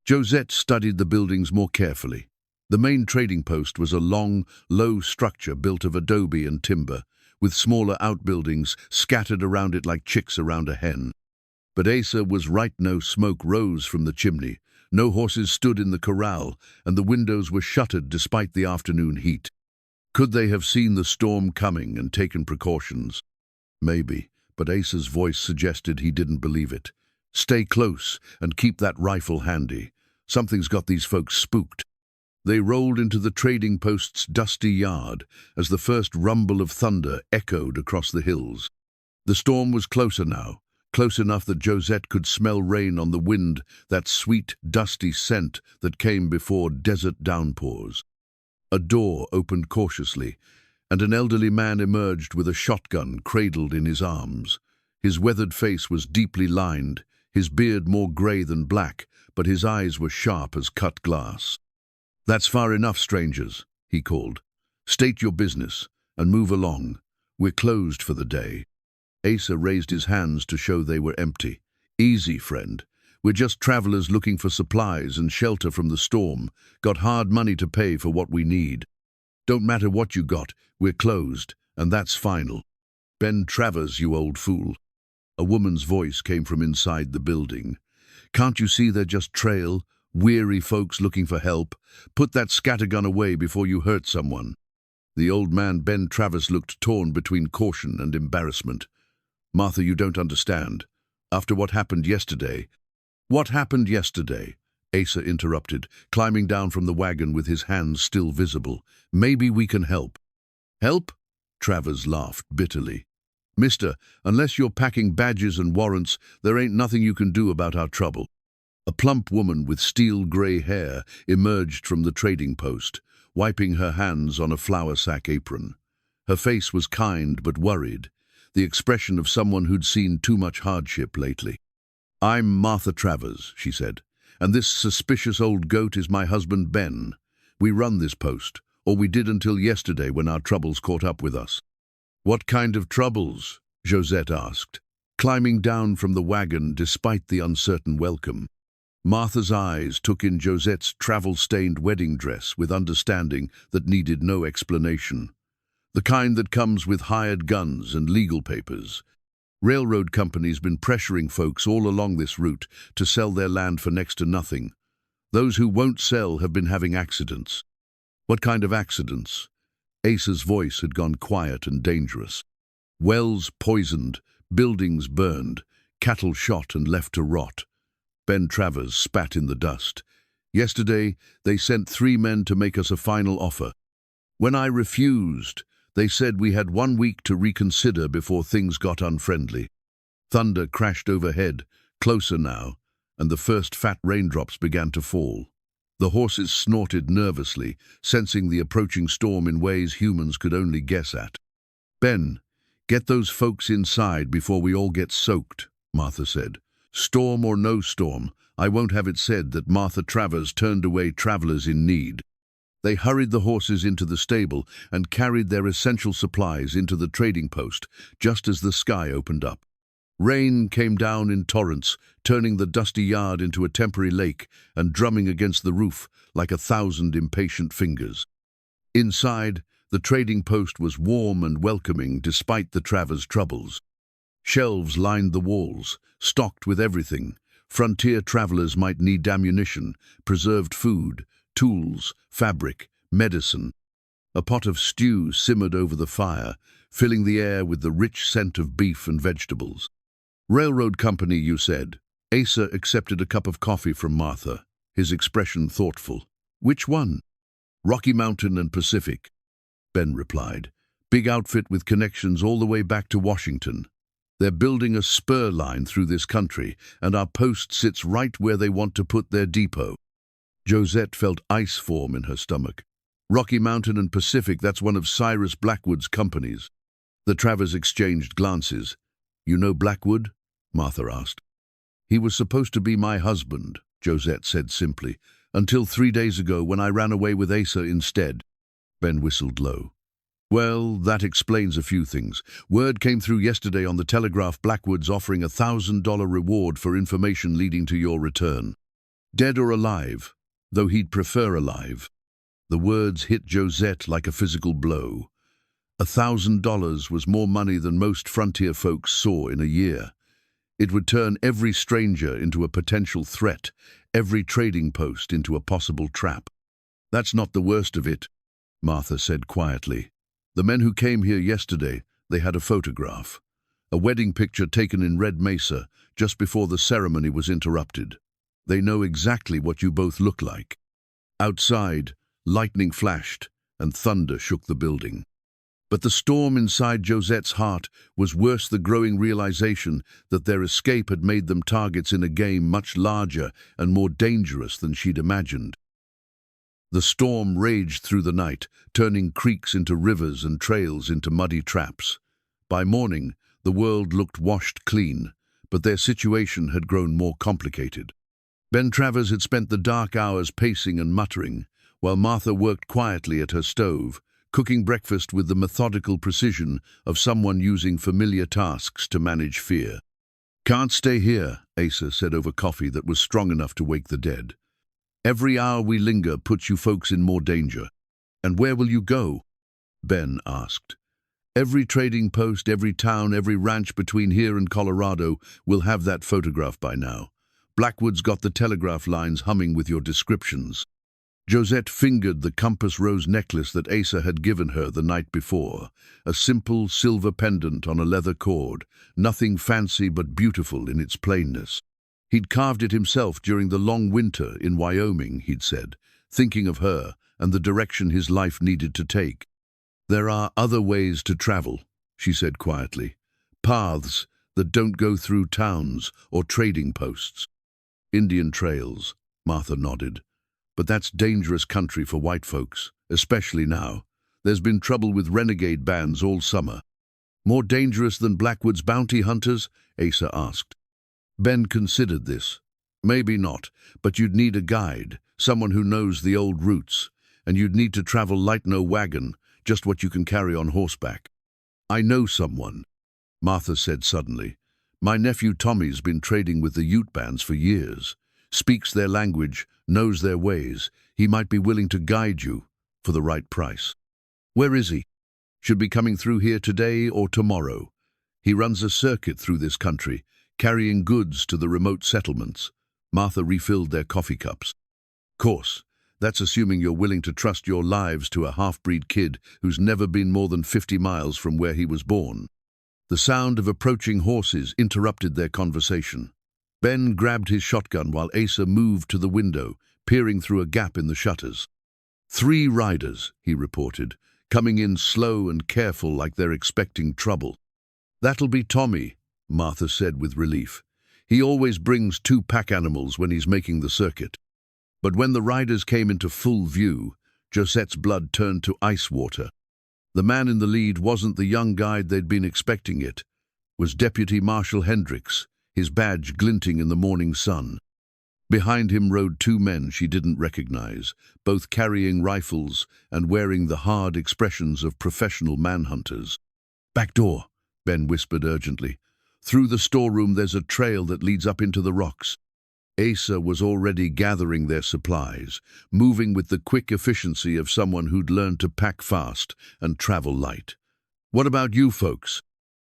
Josette studied the buildings more carefully. The main trading post was a long, low structure built of adobe and timber, with smaller outbuildings scattered around it like chicks around a hen. But Asa was right. No smoke rose from the chimney, no horses stood in the corral, and the windows were shuttered despite the afternoon heat. Could they have seen the storm coming and taken precautions? Maybe, but Asa's voice suggested he didn't believe it. "Stay close and keep that rifle handy. Something's got these folks spooked." They rolled into the trading post's dusty yard as the first rumble of thunder echoed across the hills. The storm was closer now, close enough that Josette could smell rain on the wind, that sweet, dusty scent that came before desert downpours. A door opened cautiously, and an elderly man emerged with a shotgun cradled in his arms. His weathered face was deeply lined, his beard more gray than black, but his eyes were sharp as cut glass. "That's far enough, strangers," he called. "State your business and move along. We're closed for the day." Asa raised his hands to show they were empty. "Easy, friend. We're just travelers looking for supplies and shelter from the storm. Got hard money to pay for what we need. Don't matter what you got, we're closed, and that's final. Bend Travers, you old fool." A woman's voice came from inside the building. "Can't you see they're just trail? Weary folks looking for help. Put that scattergun away before you hurt someone." The old man, Ben Travis, looked torn between caution and embarrassment. "Martha, you don't understand. After what happened yesterday—" "What happened yesterday?" Asa interrupted, climbing down from the wagon with his hands still visible. "Maybe we can help." "Help?" Travers laughed bitterly. "Mister, unless you're packing badges and warrants, there ain't nothing you can do about our trouble." A plump woman with steel-gray hair emerged from the trading post, wiping her hands on a flour sack apron. Her face was kind but worried, the expression of someone who'd seen too much hardship lately. "I'm Martha Travers," she said, "and this suspicious old goat is my husband Ben. We run this post, or we did until yesterday when our troubles caught up with us." "What kind of troubles?" Josette asked, climbing down from the wagon despite the uncertain welcome. Martha's eyes took in Josette's travel-stained wedding dress with understanding that needed no explanation. The kind that comes with hired guns and legal papers. Railroad companies been pressuring folks all along this route to sell their land for next to nothing. Those who won't sell have been having accidents. "What kind of accidents?" Asa's voice had gone quiet and dangerous. "Wells poisoned, buildings burned, cattle shot and left to rot." Ben Travers spat in the dust. "Yesterday, they sent 3 men to make us a final offer. When I refused, they said we had 1 week to reconsider before things got unfriendly." Thunder crashed overhead, closer now, and the first fat raindrops began to fall. The horses snorted nervously, sensing the approaching storm in ways humans could only guess at. "Ben, get those folks inside before we all get soaked," Martha said. "Storm or no storm, I won't have it said that Martha Travers turned away travelers in need." They hurried the horses into the stable and carried their essential supplies into the trading post just as the sky opened up. Rain came down in torrents, turning the dusty yard into a temporary lake and drumming against the roof like 1,000 impatient fingers. Inside, the trading post was warm and welcoming despite the Travers' troubles. Shelves lined the walls, stocked with everything. Frontier travelers might need ammunition, preserved food, tools, fabric, medicine. A pot of stew simmered over the fire, filling the air with the rich scent of beef and vegetables. "Railroad company, you said." Asa accepted a cup of coffee from Martha, his expression thoughtful. "Which one?" "Rocky Mountain and Pacific," Ben replied. "Big outfit with connections all the way back to Washington. They're building a spur line through this country, and our post sits right where they want to put their depot." Josette felt ice form in her stomach. "Rocky Mountain and Pacific, that's one of Cyrus Blackwood's companies." The Travers exchanged glances. "You know Blackwood?" Martha asked. "He was supposed to be my husband," Josette said simply, "until 3 days ago when I ran away with Asa instead." Ben whistled low. "Well, that explains a few things. Word came through yesterday on the telegraph Blackwood's offering a $1,000 reward for information leading to your return. Dead or alive, though he'd prefer alive." The words hit Josette like a physical blow. $1,000 was more money than most frontier folks saw in a year. It would turn every stranger into a potential threat, every trading post into a possible trap. "That's not the worst of it," Martha said quietly. "The men who came here yesterday, they had a photograph. A wedding picture taken in Red Mesa just before the ceremony was interrupted. They know exactly what you both look like." Outside, lightning flashed and thunder shook the building. But the storm inside Josette's heart was worse, the growing realization that their escape had made them targets in a game much larger and more dangerous than she'd imagined. The storm raged through the night, turning creeks into rivers and trails into muddy traps. By morning, the world looked washed clean, but their situation had grown more complicated. Ben Travers had spent the dark hours pacing and muttering, while Martha worked quietly at her stove, cooking breakfast with the methodical precision of someone using familiar tasks to manage fear. "Can't stay here," Asa said over coffee that was strong enough to wake the dead. "Every hour we linger puts you folks in more danger." "And where will you go?" Ben asked. "Every trading post, every town, every ranch between here and Colorado will have that photograph by now. Blackwood's got the telegraph lines humming with your descriptions." Josette fingered the compass rose necklace that Asa had given her the night before, a simple silver pendant on a leather cord, nothing fancy but beautiful in its plainness. He'd carved it himself during the long winter in Wyoming, he'd said, thinking of her and the direction his life needed to take. "There are other ways to travel," she said quietly. "Paths that don't go through towns or trading posts." "Indian trails," Martha nodded. "But that's dangerous country for white folks, especially now. There's been trouble with renegade bands all summer." "More dangerous than Blackwood's bounty hunters?" Asa asked. Ben considered this. "Maybe not, but you'd need a guide, someone who knows the old routes, and you'd need to travel light, no wagon, just what you can carry on horseback." "I know someone," Martha said suddenly. "My nephew Tommy's been trading with the Ute bands for years. Speaks their language, knows their ways. He might be willing to guide you for the right price." "Where is he?" "Should be coming through here today or tomorrow. He runs a circuit through this country, carrying goods to the remote settlements." Martha refilled their coffee cups. "Course, that's assuming you're willing to trust your lives to a half-breed kid who's never been more than 50 miles from where he was born." The sound of approaching horses interrupted their conversation. Ben grabbed his shotgun while Asa moved to the window, peering through a gap in the shutters. "3 riders," he reported, "coming in slow and careful like they're expecting trouble." "That'll be Tommy," Martha said with relief. "He always brings 2 pack animals when he's making the circuit." But when the riders came into full view, Josette's blood turned to ice water. The man in the lead wasn't the young guide they'd been expecting. It was Deputy Marshal Hendricks, his badge glinting in the morning sun. Behind him rode 2 men she didn't recognize, both carrying rifles and wearing the hard expressions of professional manhunters. "Back door," Ben whispered urgently. "Through the storeroom there's a trail that leads up into the rocks." Asa was already gathering their supplies, moving with the quick efficiency of someone who'd learned to pack fast and travel light. "What about you folks?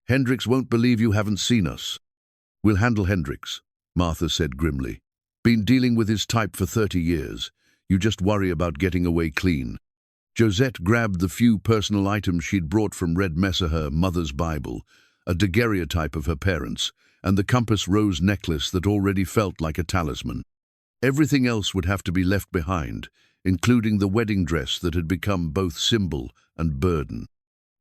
Hendricks won't believe you haven't seen us." "We'll handle Hendricks," Martha said grimly. "Been dealing with his type for 30 years. You just worry about getting away clean." Josette grabbed the few personal items she'd brought from Red Mesa, her mother's Bible, a daguerreotype of her parents, and the compass rose necklace that already felt like a talisman. Everything else would have to be left behind, including the wedding dress that had become both symbol and burden.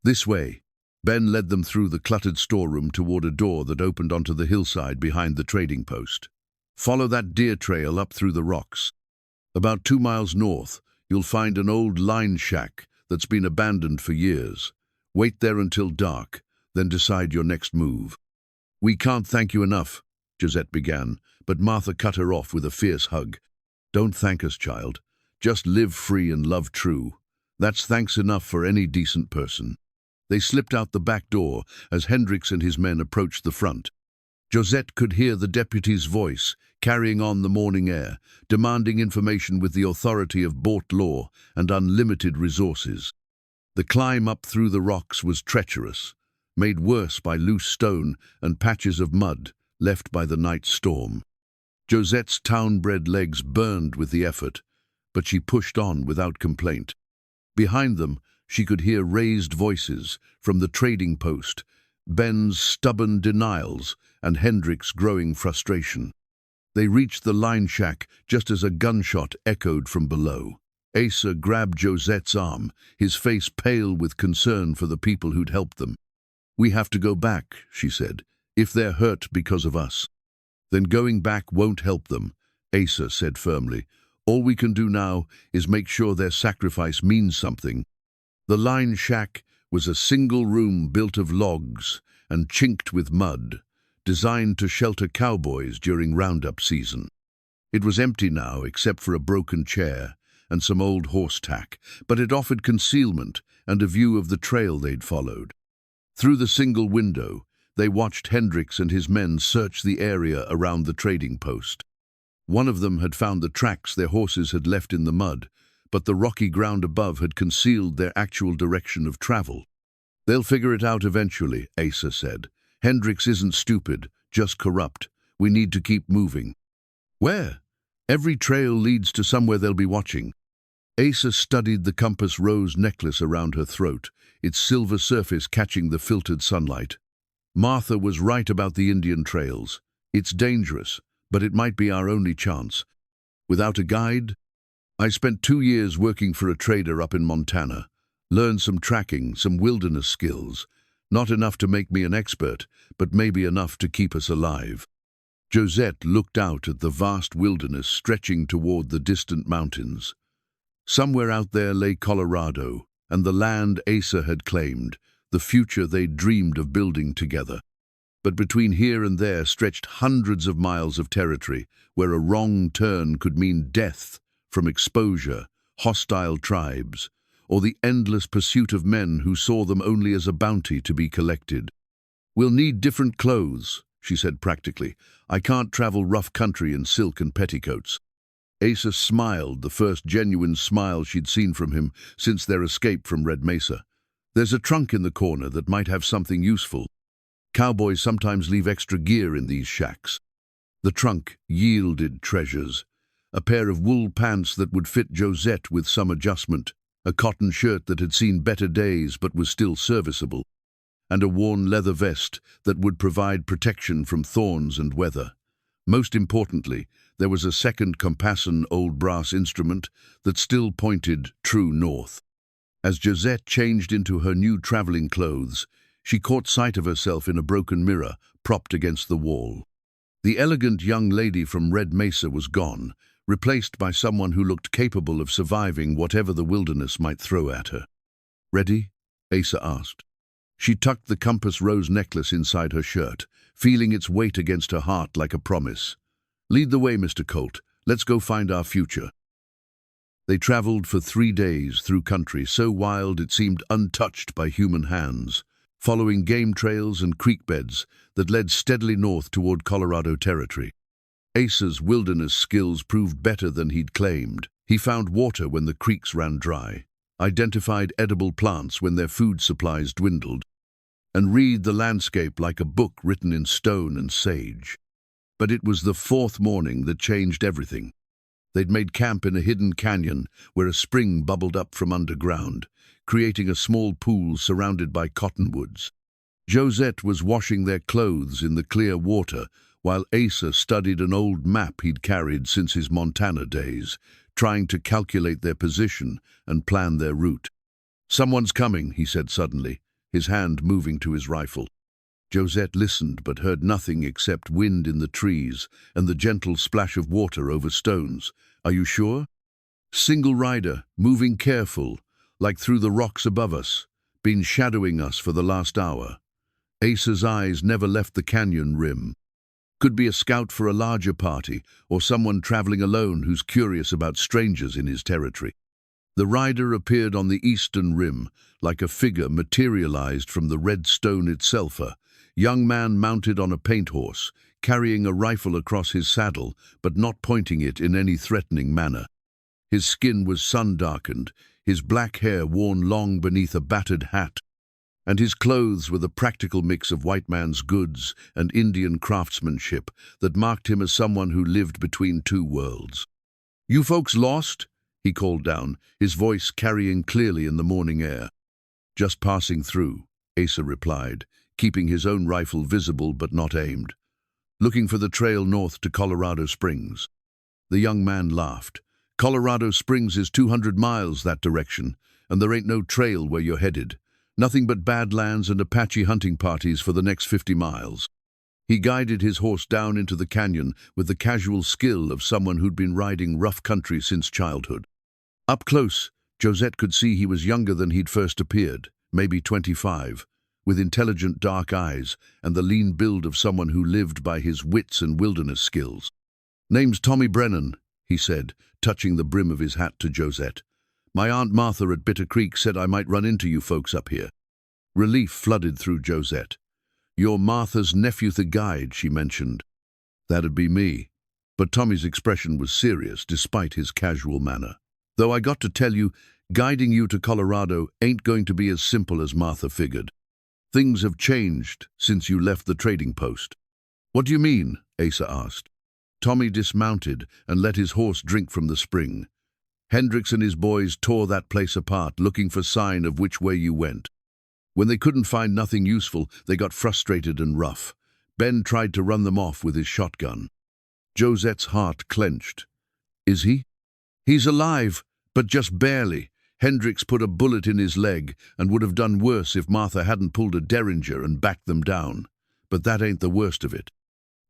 "This way." Ben led them through the cluttered storeroom toward a door that opened onto the hillside behind the trading post. "Follow that deer trail up through the rocks. About 2 miles north, you'll find an old line shack that's been abandoned for years. Wait there until dark, then decide your next move." "We can't thank you enough," Josette began, but Martha cut her off with a fierce hug. "Don't thank us, child. Just live free and love true. That's thanks enough for any decent person." They slipped out the back door as Hendricks and his men approached the front. Josette could hear the deputy's voice, carrying on the morning air, demanding information with the authority of bought law and unlimited resources. The climb up through the rocks was treacherous, made worse by loose stone and patches of mud left by the night storm. Josette's town-bred legs burned with the effort, but she pushed on without complaint. Behind them, she could hear raised voices from the trading post, Ben's stubborn denials and Hendricks' growing frustration. They reached the line shack just as a gunshot echoed from below. Asa grabbed Josette's arm, his face pale with concern for the people who'd helped them. "We have to go back," she said, "if they're hurt because of us." "Then going back won't help them," Asa said firmly. "All we can do now is make sure their sacrifice means something." The line shack was a single room built of logs and chinked with mud, designed to shelter cowboys during roundup season. It was empty now except for a broken chair and some old horse tack, but it offered concealment and a view of the trail they'd followed. Through the single window, they watched Hendricks and his men search the area around the trading post. One of them had found the tracks their horses had left in the mud, but the rocky ground above had concealed their actual direction of travel. "They'll figure it out eventually," Asa said. "Hendricks isn't stupid, just corrupt. We need to keep moving." Where? Every trail leads to somewhere they'll be watching. Asa studied the compass rose necklace around her throat, its silver surface catching the filtered sunlight. Martha was right about the Indian trails. It's dangerous, but it might be our only chance. Without a guide? I spent 2 years working for a trader up in Montana. Learned some tracking, some wilderness skills. Not enough to make me an expert, but maybe enough to keep us alive. Josette looked out at the vast wilderness stretching toward the distant mountains. Somewhere out there lay Colorado, and the land Asa had claimed, the future they'd dreamed of building together. But between here and there stretched hundreds of miles of territory, where a wrong turn could mean death from exposure, hostile tribes, or the endless pursuit of men who saw them only as a bounty to be collected. "We'll need different clothes," she said practically. "I can't travel rough country in silk and petticoats." Asa smiled, the first genuine smile she'd seen from him since their escape from Red Mesa. "There's a trunk in the corner that might have something useful. Cowboys sometimes leave extra gear in these shacks." The trunk yielded treasures. A pair of wool pants that would fit Josette with some adjustment, a cotton shirt that had seen better days but was still serviceable, and a worn leather vest that would provide protection from thorns and weather. Most importantly, there was a second compasson old brass instrument that still pointed true north. As Josette changed into her new traveling clothes, she caught sight of herself in a broken mirror propped against the wall. The elegant young lady from Red Mesa was gone, replaced by someone who looked capable of surviving whatever the wilderness might throw at her. "Ready?" Asa asked. She tucked the compass rose necklace inside her shirt, feeling its weight against her heart like a promise. "Lead the way, Mr. Colt. Let's go find our future." They traveled for 3 days through country so wild it seemed untouched by human hands, following game trails and creek beds that led steadily north toward Colorado territory. Asa's wilderness skills proved better than he'd claimed. He found water when the creeks ran dry, identified edible plants when their food supplies dwindled, and read the landscape like a book written in stone and sage. But it was the 4th morning that changed everything. They'd made camp in a hidden canyon where a spring bubbled up from underground, creating a small pool surrounded by cottonwoods. Josette was washing their clothes in the clear water, while Asa studied an old map he'd carried since his Montana days, trying to calculate their position and plan their route. "Someone's coming," he said suddenly, his hand moving to his rifle. Josette listened but heard nothing except wind in the trees and the gentle splash of water over stones. "Are you sure?" "Single rider, moving careful, like through the rocks above us, been shadowing us for the last hour." Asa's eyes never left the canyon rim. "Could be a scout for a larger party, or someone traveling alone who's curious about strangers in his territory." The rider appeared on the eastern rim, like a figure materialized from the red stone itself, a young man mounted on a paint horse, carrying a rifle across his saddle, but not pointing it in any threatening manner. His skin was sun-darkened, his black hair worn long beneath a battered hat, and his clothes were the practical mix of white man's goods and Indian craftsmanship that marked him as someone who lived between two worlds. "You folks lost?" he called down, his voice carrying clearly in the morning air. "Just passing through," Asa replied, keeping his own rifle visible but not aimed. "Looking for the trail north to Colorado Springs." The young man laughed. "Colorado Springs is 200 miles that direction, and there ain't no trail where you're headed. Nothing but badlands and Apache hunting parties for the next 50 miles. He guided his horse down into the canyon with the casual skill of someone who'd been riding rough country since childhood. Up close, Josette could see he was younger than he'd first appeared, maybe 25, with intelligent dark eyes and the lean build of someone who lived by his wits and wilderness skills. "Name's Tommy Brennan," he said, touching the brim of his hat to Josette. "My Aunt Martha at Bitter Creek said I might run into you folks up here." Relief flooded through Josette. "You're Martha's nephew the guide," she mentioned. "That'd be me." But Tommy's expression was serious, despite his casual manner. "Though I got to tell you, guiding you to Colorado ain't going to be as simple as Martha figured. Things have changed since you left the trading post." "What do you mean?" Asa asked. Tommy dismounted and let his horse drink from the spring. Hendricks and his boys tore that place apart, looking for sign of which way you went. When they couldn't find nothing useful, they got frustrated and rough. Ben tried to run them off with his shotgun. Josette's heart clenched. Is he? He's alive, but just barely. Hendricks put a bullet in his leg and would have done worse if Martha hadn't pulled a derringer and backed them down. But that ain't the worst of it.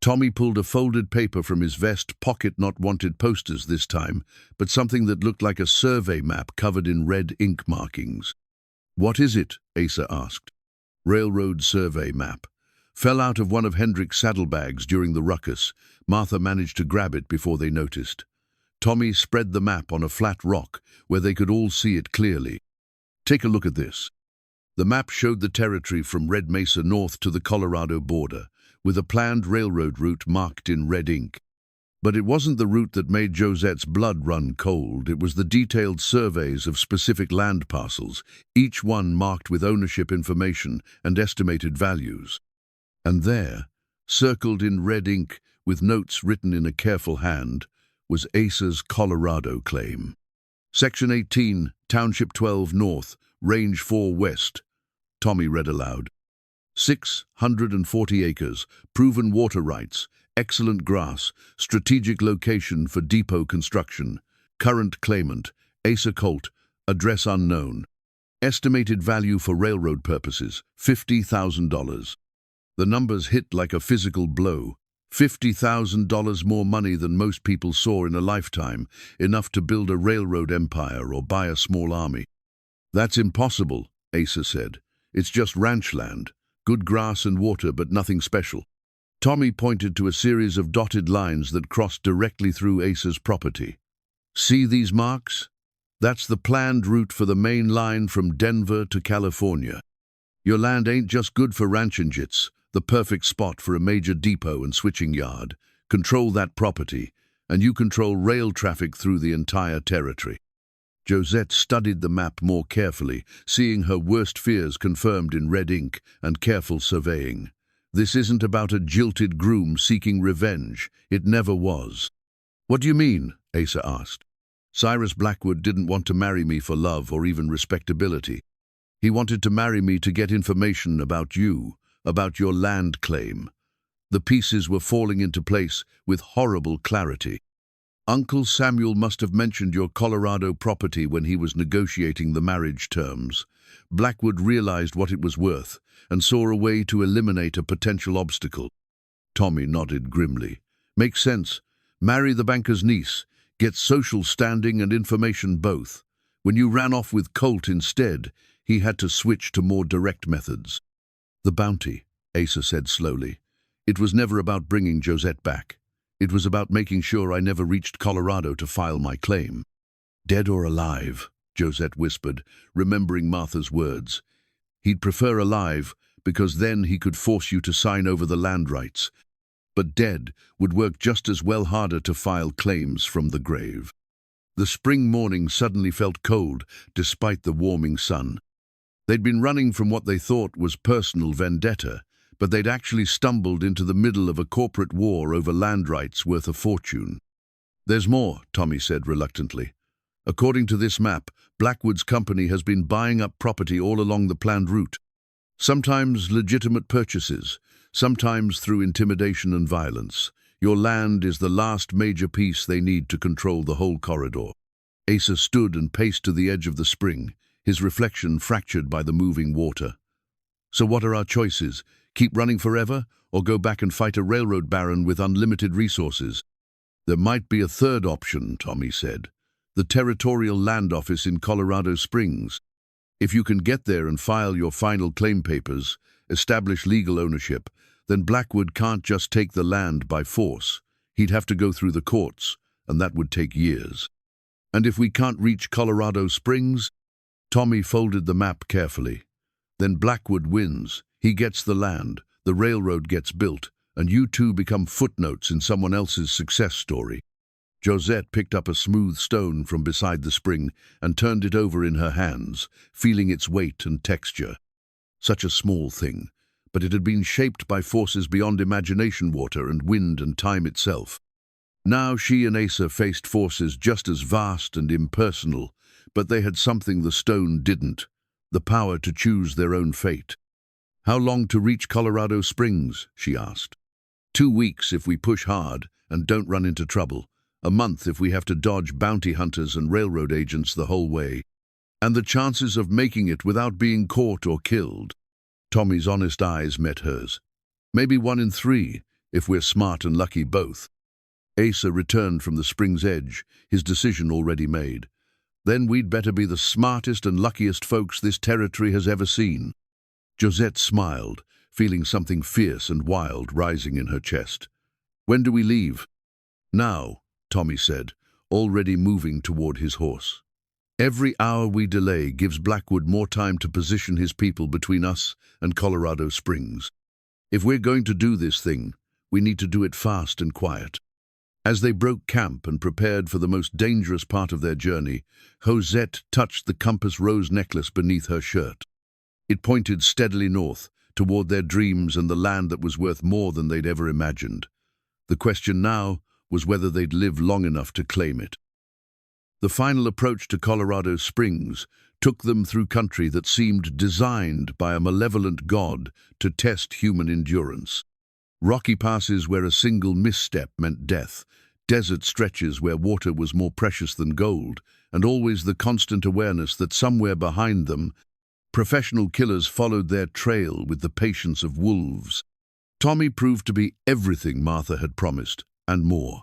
Tommy pulled a folded paper from his vest pocket, not wanted posters this time, but something that looked like a survey map covered in red ink markings. What is it? Asa asked. Railroad survey map. Fell out of one of Hendricks' saddlebags during the ruckus. Martha managed to grab it before they noticed. Tommy spread the map on a flat rock where they could all see it clearly. Take a look at this. The map showed the territory from Red Mesa north to the Colorado border, with a planned railroad route marked in red ink. But it wasn't the route that made Josette's blood run cold. It was the detailed surveys of specific land parcels, each one marked with ownership information and estimated values. And there, circled in red ink with notes written in a careful hand, was Asa's Colorado claim. Section 18, Township 12 North, Range 4 West. Tommy read aloud. 640 acres, proven water rights, excellent grass, strategic location for depot construction, current claimant, Asa Colt, address unknown. Estimated value for railroad purposes, $50,000. The numbers hit like a physical blow. $50,000 more money than most people saw in a lifetime, enough to build a railroad empire or buy a small army. That's impossible, Asa said. It's just ranch land. Good grass and water, but nothing special. Tommy pointed to a series of dotted lines that crossed directly through Asa's property. See these marks? That's the planned route for the main line from Denver to California. Your land ain't just good for ranchingits, the perfect spot for a major depot and switching yard. Control that property, and you control rail traffic through the entire territory. Josette studied the map more carefully, seeing her worst fears confirmed in red ink and careful surveying. This isn't about a jilted groom seeking revenge. It never was. What do you mean? Asa asked. Cyrus Blackwood didn't want to marry me for love or even respectability. He wanted to marry me to get information about you, about your land claim. The pieces were falling into place with horrible clarity. Uncle Samuel must have mentioned your Colorado property when he was negotiating the marriage terms. Blackwood realized what it was worth and saw a way to eliminate a potential obstacle. Tommy nodded grimly. Makes sense. Marry the banker's niece. Get social standing and information both. When you ran off with Colt instead, he had to switch to more direct methods. The bounty, Asa said slowly. It was never about bringing Josette back. It was about making sure I never reached Colorado to file my claim. Dead or alive, Josette whispered, remembering Martha's words. He'd prefer alive, because then he could force you to sign over the land rights. But dead would work just as well, harder to file claims from the grave. The spring morning suddenly felt cold, despite the warming sun. They'd been running from what they thought was personal vendetta, but they'd actually stumbled into the middle of a corporate war over land rights worth a fortune. There's more, Tommy said reluctantly. According to this map, Blackwood's company has been buying up property all along the planned route. Sometimes legitimate purchases, sometimes through intimidation and violence. Your land is the last major piece they need to control the whole corridor. Asa stood and paced to the edge of the spring, his reflection fractured by the moving water. So what are our choices? Keep running forever, or go back and fight a railroad baron with unlimited resources? There might be a third option, Tommy said. The Territorial Land Office in Colorado Springs. If you can get there and file your final claim papers, establish legal ownership, then Blackwood can't just take the land by force. He'd have to go through the courts, and that would take years. And if we can't reach Colorado Springs? Tommy folded the map carefully. Then Blackwood wins. He gets the land, the railroad gets built, and you two become footnotes in someone else's success story. Josette picked up a smooth stone from beside the spring and turned it over in her hands, feeling its weight and texture. Such a small thing, but it had been shaped by forces beyond imagination, water and wind and time itself. Now she and Asa faced forces just as vast and impersonal, but they had something the stone didn't, the power to choose their own fate. "How long to reach Colorado Springs?" she asked. 2 weeks if we push hard and don't run into trouble. A month if we have to dodge bounty hunters and railroad agents the whole way. And the chances of making it without being caught or killed. Tommy's honest eyes met hers. Maybe 1 in 3, if we're smart and lucky both. Asa returned from the spring's edge, his decision already made. Then we'd better be the smartest and luckiest folks this territory has ever seen. Josette smiled, feeling something fierce and wild rising in her chest. "When do we leave?" "Now," Tommy said, already moving toward his horse. "Every hour we delay gives Blackwood more time to position his people between us and Colorado Springs. If we're going to do this thing, we need to do it fast and quiet." As they broke camp and prepared for the most dangerous part of their journey, Josette touched the compass rose necklace beneath her shirt. It pointed steadily north, toward their dreams and the land that was worth more than they'd ever imagined. The question now was whether they'd live long enough to claim it. The final approach to Colorado Springs took them through country that seemed designed by a malevolent god to test human endurance. Rocky passes where a single misstep meant death, desert stretches where water was more precious than gold, and always the constant awareness that somewhere behind them, professional killers followed their trail with the patience of wolves. Tommy proved to be everything Martha had promised, and more.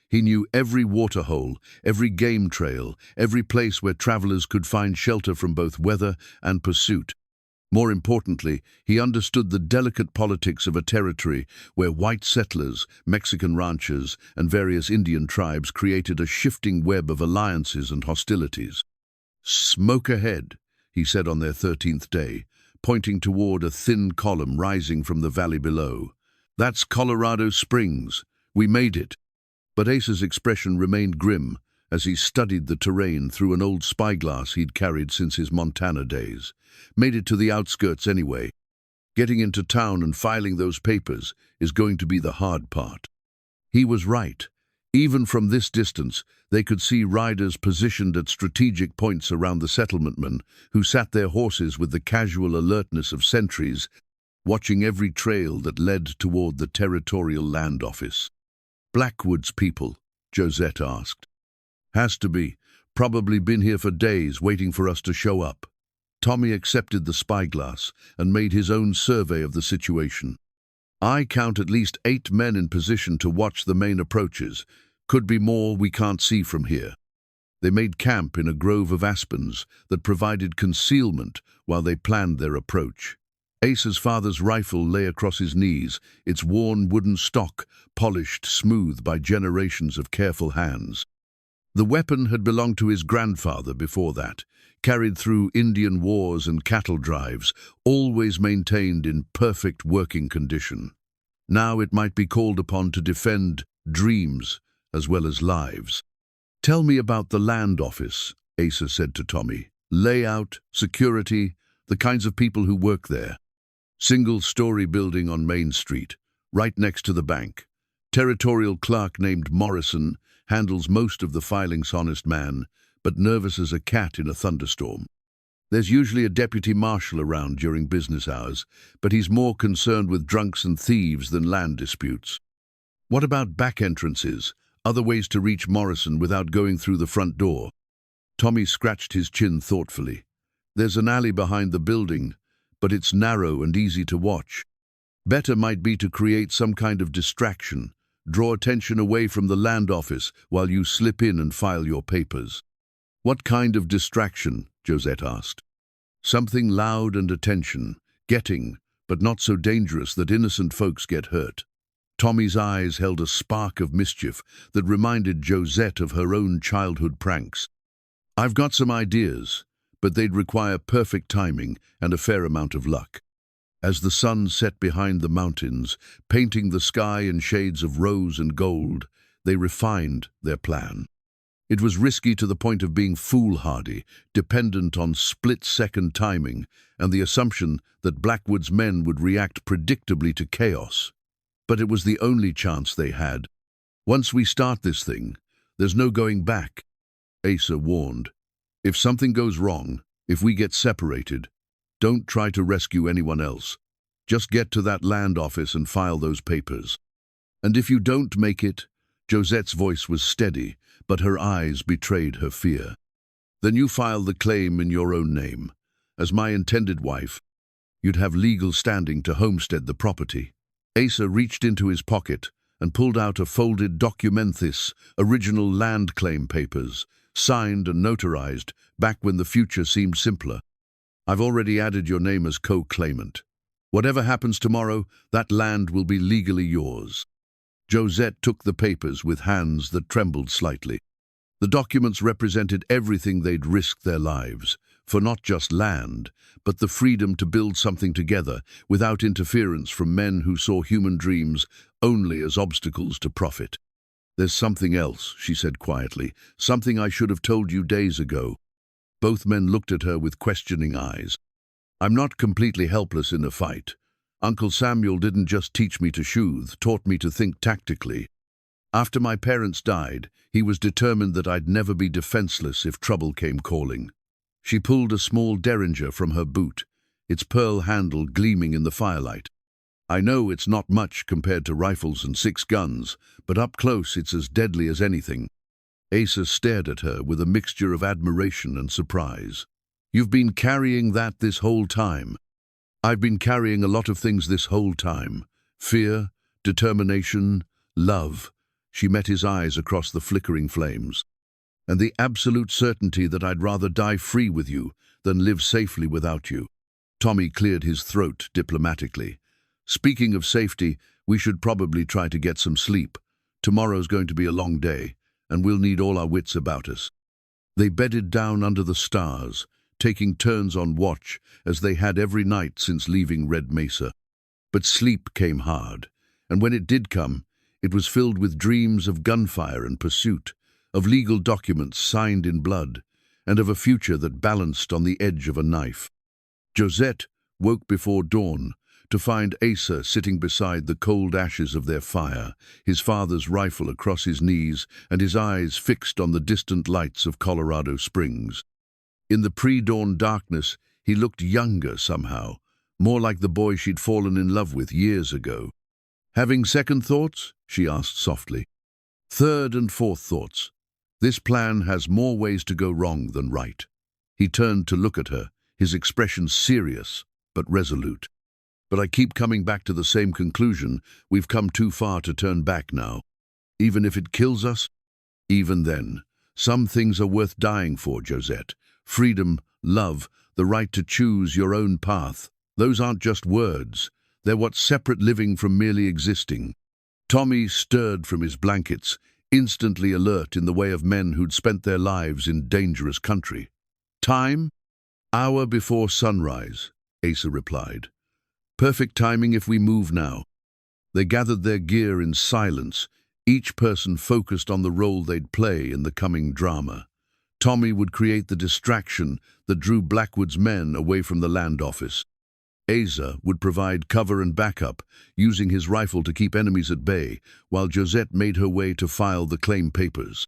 He knew every waterhole, every game trail, every place where travelers could find shelter from both weather and pursuit. More importantly, he understood the delicate politics of a territory where white settlers, Mexican ranchers, and various Indian tribes created a shifting web of alliances and hostilities. "Smoke ahead," he said on their 13th day, pointing toward a thin column rising from the valley below. "That's Colorado Springs. We made it." But Asa's expression remained grim as he studied the terrain through an old spyglass he'd carried since his Montana days. Made it to the outskirts anyway. Getting into town and filing those papers is going to be the hard part. He was right. Even from this distance, they could see riders positioned at strategic points around the settlementmen, who sat their horses with the casual alertness of sentries, watching every trail that led toward the territorial land office. "Blackwood's people?" Josette asked. "Has to be. Probably been here for days, waiting for us to show up." Tommy accepted the spyglass and made his own survey of the situation. "I count at least 8 men in position to watch the main approaches. Could be more we can't see from here." They made camp in a grove of aspens that provided concealment while they planned their approach. Asa's father's rifle lay across his knees, its worn wooden stock polished smooth by generations of careful hands. The weapon had belonged to his grandfather before that, carried through Indian wars and cattle drives, always maintained in perfect working condition. Now it might be called upon to defend dreams as well as lives. "Tell me about the land office," Asa said to Tommy. "Layout, security, the kinds of people who work there." "Single-story building on Main Street, right next to the bank. Territorial clerk named Morrison handles most of the filings, honest man, but nervous as a cat in a thunderstorm. There's usually a deputy marshal around during business hours, but he's more concerned with drunks and thieves than land disputes." "What about back entrances, other ways to reach Morrison without going through the front door?" Tommy scratched his chin thoughtfully. "There's an alley behind the building, but it's narrow and easy to watch. Better might be to create some kind of distraction, draw attention away from the land office while you slip in and file your papers." "What kind of distraction?" Josette asked. "Something loud and attention-getting, but not so dangerous that innocent folks get hurt." Tommy's eyes held a spark of mischief that reminded Josette of her own childhood pranks. "I've got some ideas, but they'd require perfect timing and a fair amount of luck." As the sun set behind the mountains, painting the sky in shades of rose and gold, they refined their plan. It was risky to the point of being foolhardy, dependent on split-second timing and the assumption that Blackwood's men would react predictably to chaos. But it was the only chance they had. Once we start this thing, there's no going back, Asa warned. If something goes wrong, if we get separated, don't try to rescue anyone else. Just get to that land office and file those papers. And if you don't make it, Josette's voice was steady, but her eyes betrayed her fear. Then you file the claim in your own name. As my intended wife, you'd have legal standing to homestead the property. Asa reached into his pocket and pulled out a folded documentis, original land claim papers, signed and notarized back when the future seemed simpler. I've already added your name as co-claimant. Whatever happens tomorrow, that land will be legally yours. Josette took the papers with hands that trembled slightly. The documents represented everything they'd risked their lives, for not just land, but the freedom to build something together without interference from men who saw human dreams only as obstacles to profit. There's something else, she said quietly, something I should have told you days ago. Both men looked at her with questioning eyes. I'm not completely helpless in a fight. Uncle Samuel didn't just teach me to soothe, taught me to think tactically. After my parents died, he was determined that I'd never be defenseless if trouble came calling. She pulled a small derringer from her boot, its pearl handle gleaming in the firelight. I know it's not much compared to rifles and 6 guns, but up close it's as deadly as anything. Asa stared at her with a mixture of admiration and surprise. You've been carrying that this whole time. I've been carrying a lot of things this whole time. Fear, determination, love. She met his eyes across the flickering flames. And the absolute certainty that I'd rather die free with you than live safely without you. Tommy cleared his throat diplomatically. Speaking of safety, we should probably try to get some sleep. Tomorrow's going to be a long day, and we'll need all our wits about us. They bedded down under the stars, taking turns on watch as they had every night since leaving Red Mesa. But sleep came hard, and when it did come, it was filled with dreams of gunfire and pursuit, of legal documents signed in blood, and of a future that balanced on the edge of a knife. Josette woke before dawn to find Asa sitting beside the cold ashes of their fire, his father's rifle across his knees and his eyes fixed on the distant lights of Colorado Springs. In the pre-dawn darkness, he looked younger somehow, more like the boy she'd fallen in love with years ago. Having second thoughts? She asked softly. Third and fourth thoughts. This plan has more ways to go wrong than right. He turned to look at her, his expression serious but resolute. But I keep coming back to the same conclusion. We've come too far to turn back now. Even if it kills us? Even then, some things are worth dying for, Josette. Freedom, love, the right to choose your own path. Those aren't just words. They're what's separate living from merely existing. Tommy stirred from his blankets, instantly alert in the way of men who'd spent their lives in dangerous country. Time? Hour before sunrise, Asa replied. Perfect timing if we move now. They gathered their gear in silence, each person focused on the role they'd play in the coming drama. Tommy would create the distraction that drew Blackwood's men away from the land office. Asa would provide cover and backup, using his rifle to keep enemies at bay, while Josette made her way to file the claim papers.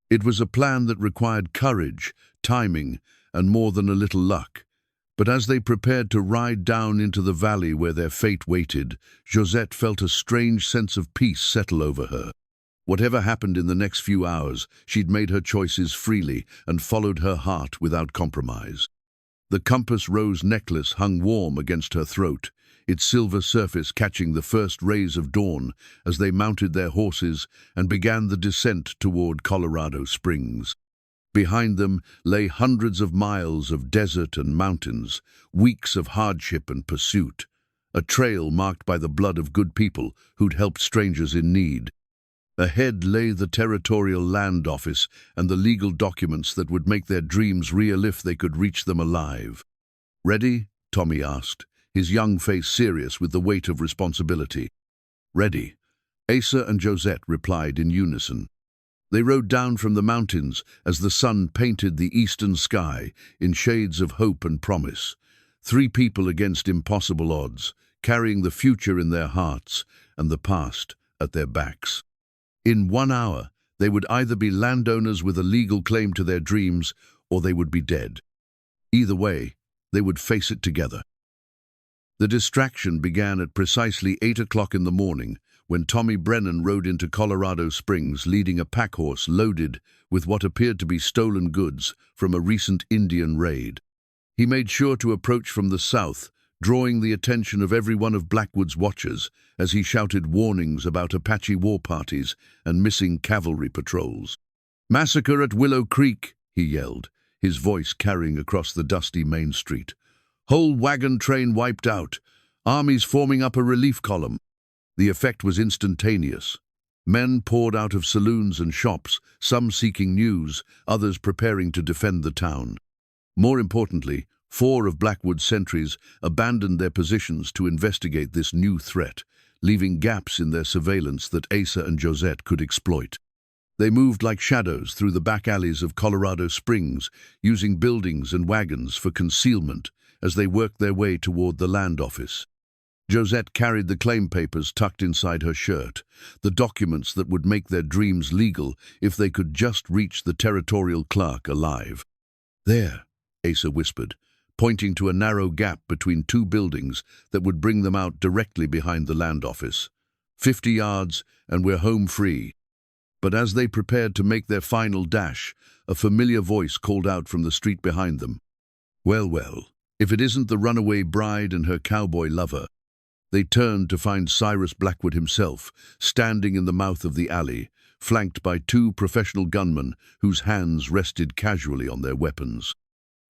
It was a plan that required courage, timing, and more than a little luck. But as they prepared to ride down into the valley where their fate waited, Josette felt a strange sense of peace settle over her. Whatever happened in the next few hours, she'd made her choices freely and followed her heart without compromise. The compass rose necklace hung warm against her throat, its silver surface catching the first rays of dawn as they mounted their horses and began the descent toward Colorado Springs. Behind them lay hundreds of miles of desert and mountains, weeks of hardship and pursuit, a trail marked by the blood of good people who'd helped strangers in need. Ahead lay the territorial land office and the legal documents that would make their dreams real if they could reach them alive. Ready? Tommy asked, his young face serious with the weight of responsibility. Ready. Asa and Josette replied in unison. They rode down from the mountains as the sun painted the eastern sky in shades of hope and promise. 3 people against impossible odds, carrying the future in their hearts and the past at their backs. In 1 hour, they would either be landowners with a legal claim to their dreams, or they would be dead. Either way, they would face it together. The distraction began at precisely 8 o'clock in the morning, when Tommy Brennan rode into Colorado Springs leading a packhorse loaded with what appeared to be stolen goods from a recent Indian raid. He made sure to approach from the south, drawing the attention of every one of Blackwood's watchers as he shouted warnings about Apache war parties and missing cavalry patrols. "Massacre at Willow Creek," he yelled, his voice carrying across the dusty main street. "Whole wagon train wiped out. Armies forming up a relief column." The effect was instantaneous. Men poured out of saloons and shops, some seeking news, others preparing to defend the town. More importantly, 4 of Blackwood's sentries abandoned their positions to investigate this new threat, leaving gaps in their surveillance that Asa and Josette could exploit. They moved like shadows through the back alleys of Colorado Springs, using buildings and wagons for concealment as they worked their way toward the land office. Josette carried the claim papers tucked inside her shirt, the documents that would make their dreams legal if they could just reach the territorial clerk alive. "There," Asa whispered, pointing to a narrow gap between 2 buildings that would bring them out directly behind the land office. 50 yards, and we're home free." But as they prepared to make their final dash, a familiar voice called out from the street behind them. "Well, well, if it isn't the runaway bride and her cowboy lover." They turned to find Cyrus Blackwood himself, standing in the mouth of the alley, flanked by 2 professional gunmen whose hands rested casually on their weapons.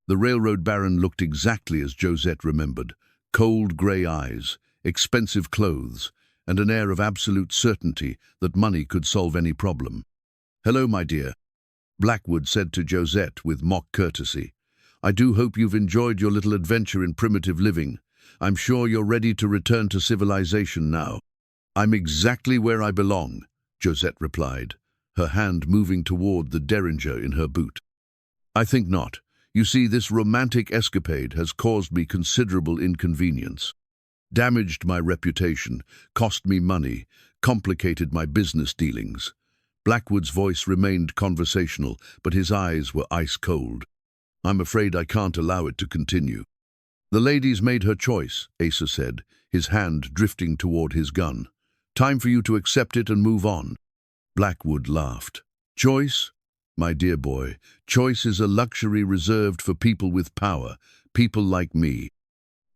The railroad baron looked exactly as Josette remembered: cold grey eyes, expensive clothes, and an air of absolute certainty that money could solve any problem. "Hello, my dear," Blackwood said to Josette with mock courtesy. "I do hope you've enjoyed your little adventure in primitive living. I'm sure you're ready to return to civilization now." "I'm exactly where I belong," Josette replied, her hand moving toward the derringer in her boot. "I think not. You see, this romantic escapade has caused me considerable inconvenience. Damaged my reputation, cost me money, complicated my business dealings." Blackwood's voice remained conversational, but his eyes were ice cold. "I'm afraid I can't allow it to continue." "The lady's made her choice," Asa said, his hand drifting toward his gun. "Time for you to accept it and move on." Blackwood laughed. "Choice? My dear boy, choice is a luxury reserved for people with power, people like me.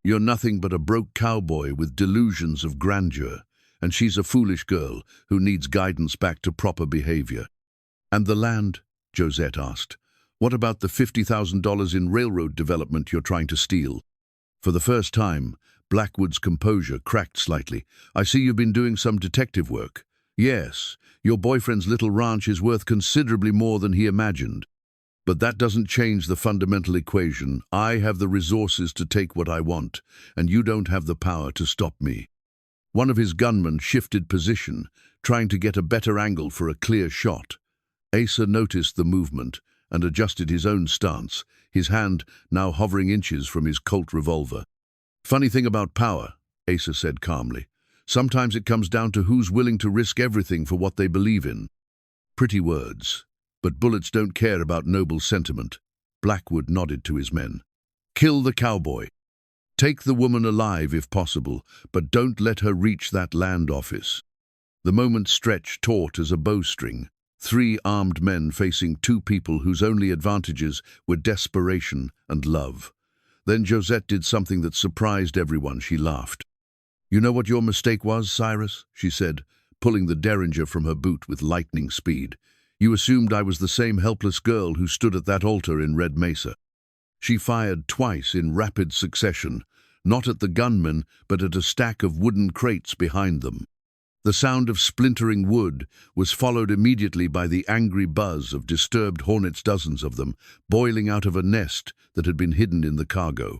You're nothing but a broke cowboy with delusions of grandeur, and she's a foolish girl who needs guidance back to proper behavior." "And the land?" Josette asked. "What about the $50,000 in railroad development you're trying to steal?" For the first time, Blackwood's composure cracked slightly. "I see you've been doing some detective work." "Yes, your boyfriend's little ranch is worth considerably more than he imagined. But that doesn't change the fundamental equation. I have the resources to take what I want, and you don't have the power to stop me." One of his gunmen shifted position, trying to get a better angle for a clear shot. Asa noticed the movement and adjusted his own stance, his hand now hovering inches from his Colt revolver. "Funny thing about power," Asa said calmly. "Sometimes it comes down to who's willing to risk everything for what they believe in." Pretty words, but bullets don't care about noble sentiment. Blackwood nodded to his men. "Kill the cowboy. Take the woman alive if possible, but don't let her reach that land office." The moment stretched taut as a bowstring. 3 armed men facing 2 people whose only advantages were desperation and love. Then Josette did something that surprised everyone. She laughed. "You know what your mistake was, Cyrus?" she said, pulling the derringer from her boot with lightning speed. "You assumed I was the same helpless girl who stood at that altar in Red Mesa." She fired twice in rapid succession, not at the gunmen, but at a stack of wooden crates behind them. The sound of splintering wood was followed immediately by the angry buzz of disturbed hornets, dozens of them, boiling out of a nest that had been hidden in the cargo.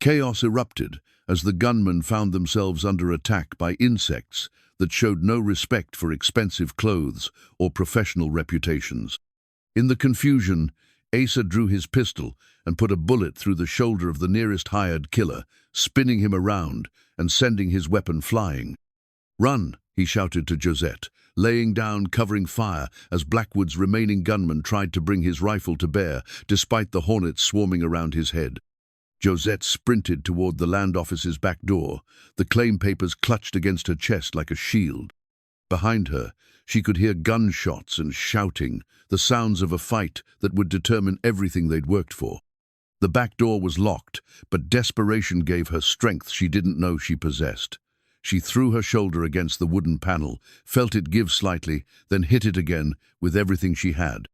Chaos erupted as the gunmen found themselves under attack by insects that showed no respect for expensive clothes or professional reputations. In the confusion, Asa drew his pistol and put a bullet through the shoulder of the nearest hired killer, spinning him around and sending his weapon flying. "Run!" he shouted to Josette. laying down, covering fire as Blackwood's remaining gunman tried to bring his rifle to bear, despite the hornets swarming around his head. Josette sprinted toward the land office's back door, the claim papers clutched against her chest like a shield. Behind her, she could hear gunshots and shouting, the sounds of a fight that would determine everything they'd worked for. The back door was locked, but desperation gave her strength she didn't know she possessed. She threw her shoulder against the wooden panel, felt it give slightly, then hit it again with everything she had.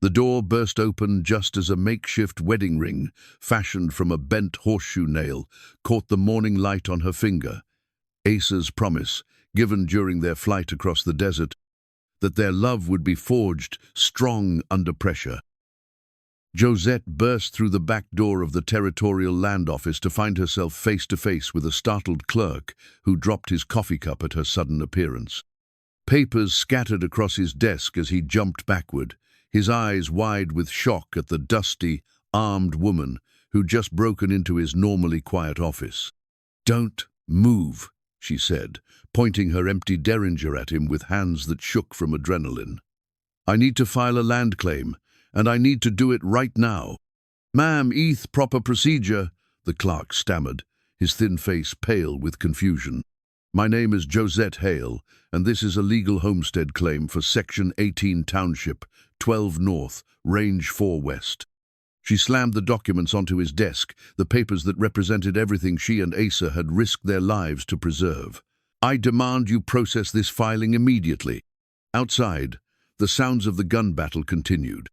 The door burst open just as a makeshift wedding ring, fashioned from a bent horseshoe nail, caught the morning light on her finger. Asa's promise, given during their flight across the desert, that their love would be forged strong under pressure. Josette burst through the back door of the territorial land office to find herself face to face with a startled clerk who dropped his coffee cup at her sudden appearance. Papers scattered across his desk as he jumped backward, his eyes wide with shock at the dusty, armed woman who'd just broken into his normally quiet office. "Don't move," she said, pointing her empty derringer at him with hands that shook from adrenaline. "I need to file a land claim, and I need to do it right now." "Ma'am, proper procedure," the clerk stammered, his thin face pale with confusion. "My name is Josette Hale, and this is a legal homestead claim for Section 18 Township, 12 North, Range 4 West." She slammed the documents onto his desk, the papers that represented everything she and Asa had risked their lives to preserve. "I demand you process this filing immediately." Outside, the sounds of the gun battle continued.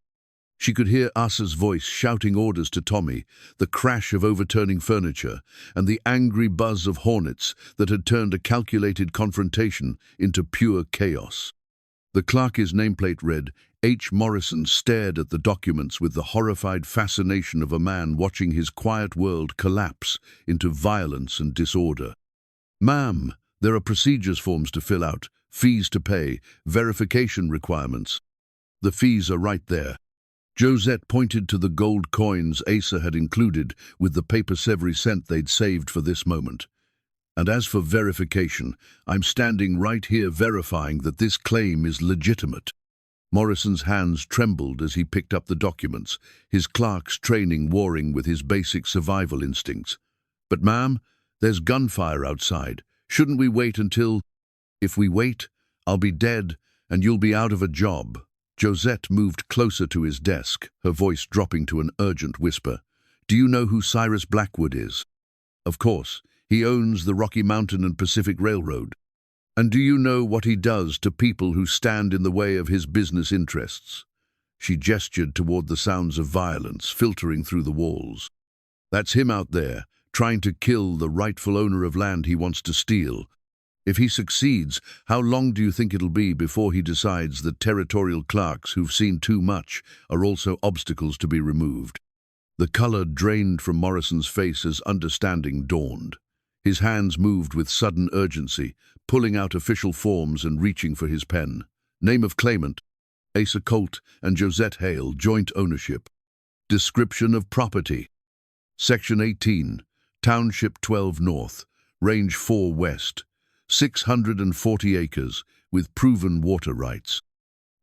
She could hear Asa's voice shouting orders to Tommy, the crash of overturning furniture, and the angry buzz of hornets that had turned a calculated confrontation into pure chaos. The clerk's nameplate read, H. Morrison stared at the documents with the horrified fascination of a man watching his quiet world collapse into violence and disorder. "Ma'am, there are procedures forms to fill out, fees to pay, verification requirements." "The fees are right there." Josette pointed to the gold coins Asa had included with the papers every cent they'd saved for this moment. "And as for verification, I'm standing right here verifying that this claim is legitimate." Morrison's hands trembled as he picked up the documents, his clerk's training warring with his basic survival instincts. "But ma'am, there's gunfire outside. Shouldn't we wait until—" "If we wait, I'll be dead and you'll be out of a job." Josette moved closer to his desk, her voice dropping to an urgent whisper. "Do you know who Cyrus Blackwood is?" "Of course. He owns the Rocky Mountain and Pacific Railroad." "And do you know what he does to people who stand in the way of his business interests?" She gestured toward the sounds of violence filtering through the walls. "That's him out there, trying to kill the rightful owner of land he wants to steal. If he succeeds, how long do you think it'll be before he decides that territorial clerks who've seen too much are also obstacles to be removed?" The color drained from Morrison's face as understanding dawned. His hands moved with sudden urgency, pulling out official forms and reaching for his pen. Name of claimant, Asa Colt and Josette Hale, joint ownership. Description of property. Section 18, Township 12 North, Range 4 West. 640 acres, with proven water rights.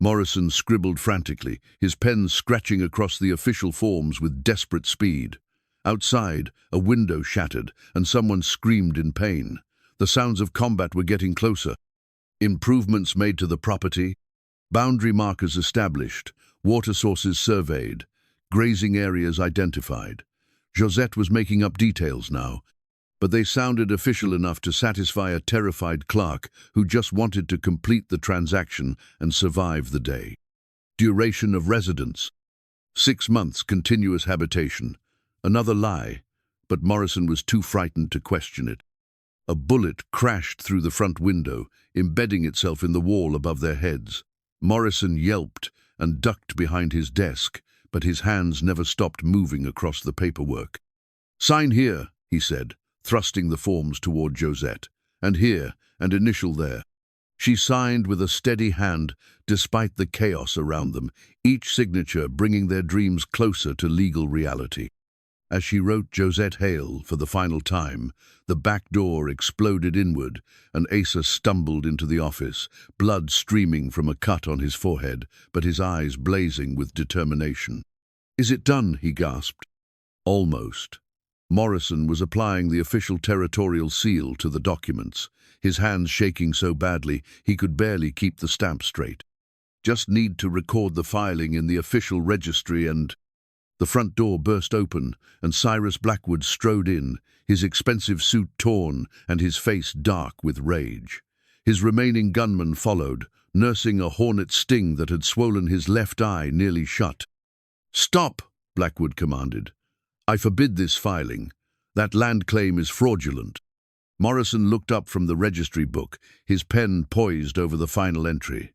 Morrison scribbled frantically, his pen scratching across the official forms with desperate speed. Outside, a window shattered, and someone screamed in pain. The sounds of combat were getting closer. Improvements made to the property, boundary markers established, water sources surveyed, grazing areas identified. Josette was making up details now, but they sounded official enough to satisfy a terrified clerk who just wanted to complete the transaction and survive the day. Duration of residence. 6 months continuous habitation. Another lie, but Morrison was too frightened to question it. A bullet crashed through the front window, embedding itself in the wall above their heads. Morrison yelped and ducked behind his desk, but his hands never stopped moving across the paperwork. "Sign here," he said, thrusting the forms toward Josette. "And here, and initial there." She signed with a steady hand, despite the chaos around them, each signature bringing their dreams closer to legal reality. As she wrote Josette Hale for the final time, the back door exploded inward, and Asa stumbled into the office, blood streaming from a cut on his forehead, but his eyes blazing with determination. "Is it done?" he gasped. Almost. Morrison was applying the official territorial seal to the documents, his hands shaking so badly he could barely keep the stamp straight. "Just need to record the filing in the official registry and—" The front door burst open, and Cyrus Blackwood strode in, his expensive suit torn and his face dark with rage. His remaining gunman followed, nursing a hornet sting that had swollen his left eye nearly shut. "Stop!" Blackwood commanded. "I forbid this filing. That land claim is fraudulent." Morrison looked up from the registry book, his pen poised over the final entry.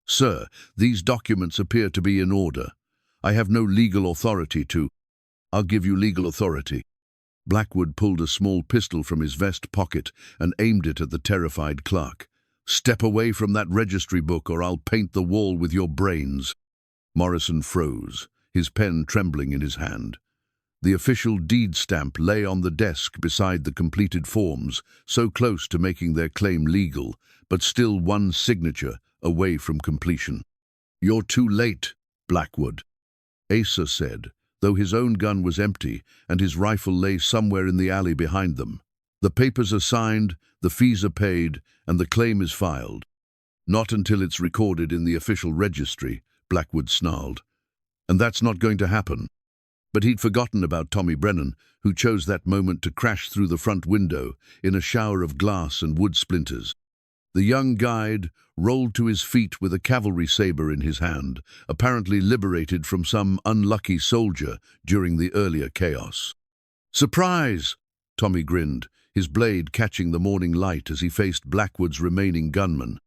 "Sir, these documents appear to be in order. I have no legal authority to—" "I'll give you legal authority." Blackwood pulled a small pistol from his vest pocket and aimed it at the terrified clerk. "Step away from that registry book or I'll paint the wall with your brains." Morrison froze, his pen trembling in his hand. The official deed stamp lay on the desk beside the completed forms, so close to making their claim legal, but still one signature away from completion. "You're too late, Blackwood," Asa said, though his own gun was empty and his rifle lay somewhere in the alley behind them. "The papers are signed, the fees are paid, and the claim is filed." "Not until it's recorded in the official registry," Blackwood snarled. "And that's not going to happen." But he'd forgotten about Tommy Brennan, who chose that moment to crash through the front window in a shower of glass and wood splinters. The young guide rolled to his feet with a cavalry saber in his hand, apparently liberated from some unlucky soldier during the earlier chaos. "Surprise!" Tommy grinned, his blade catching the morning light as he faced Blackwood's remaining gunman.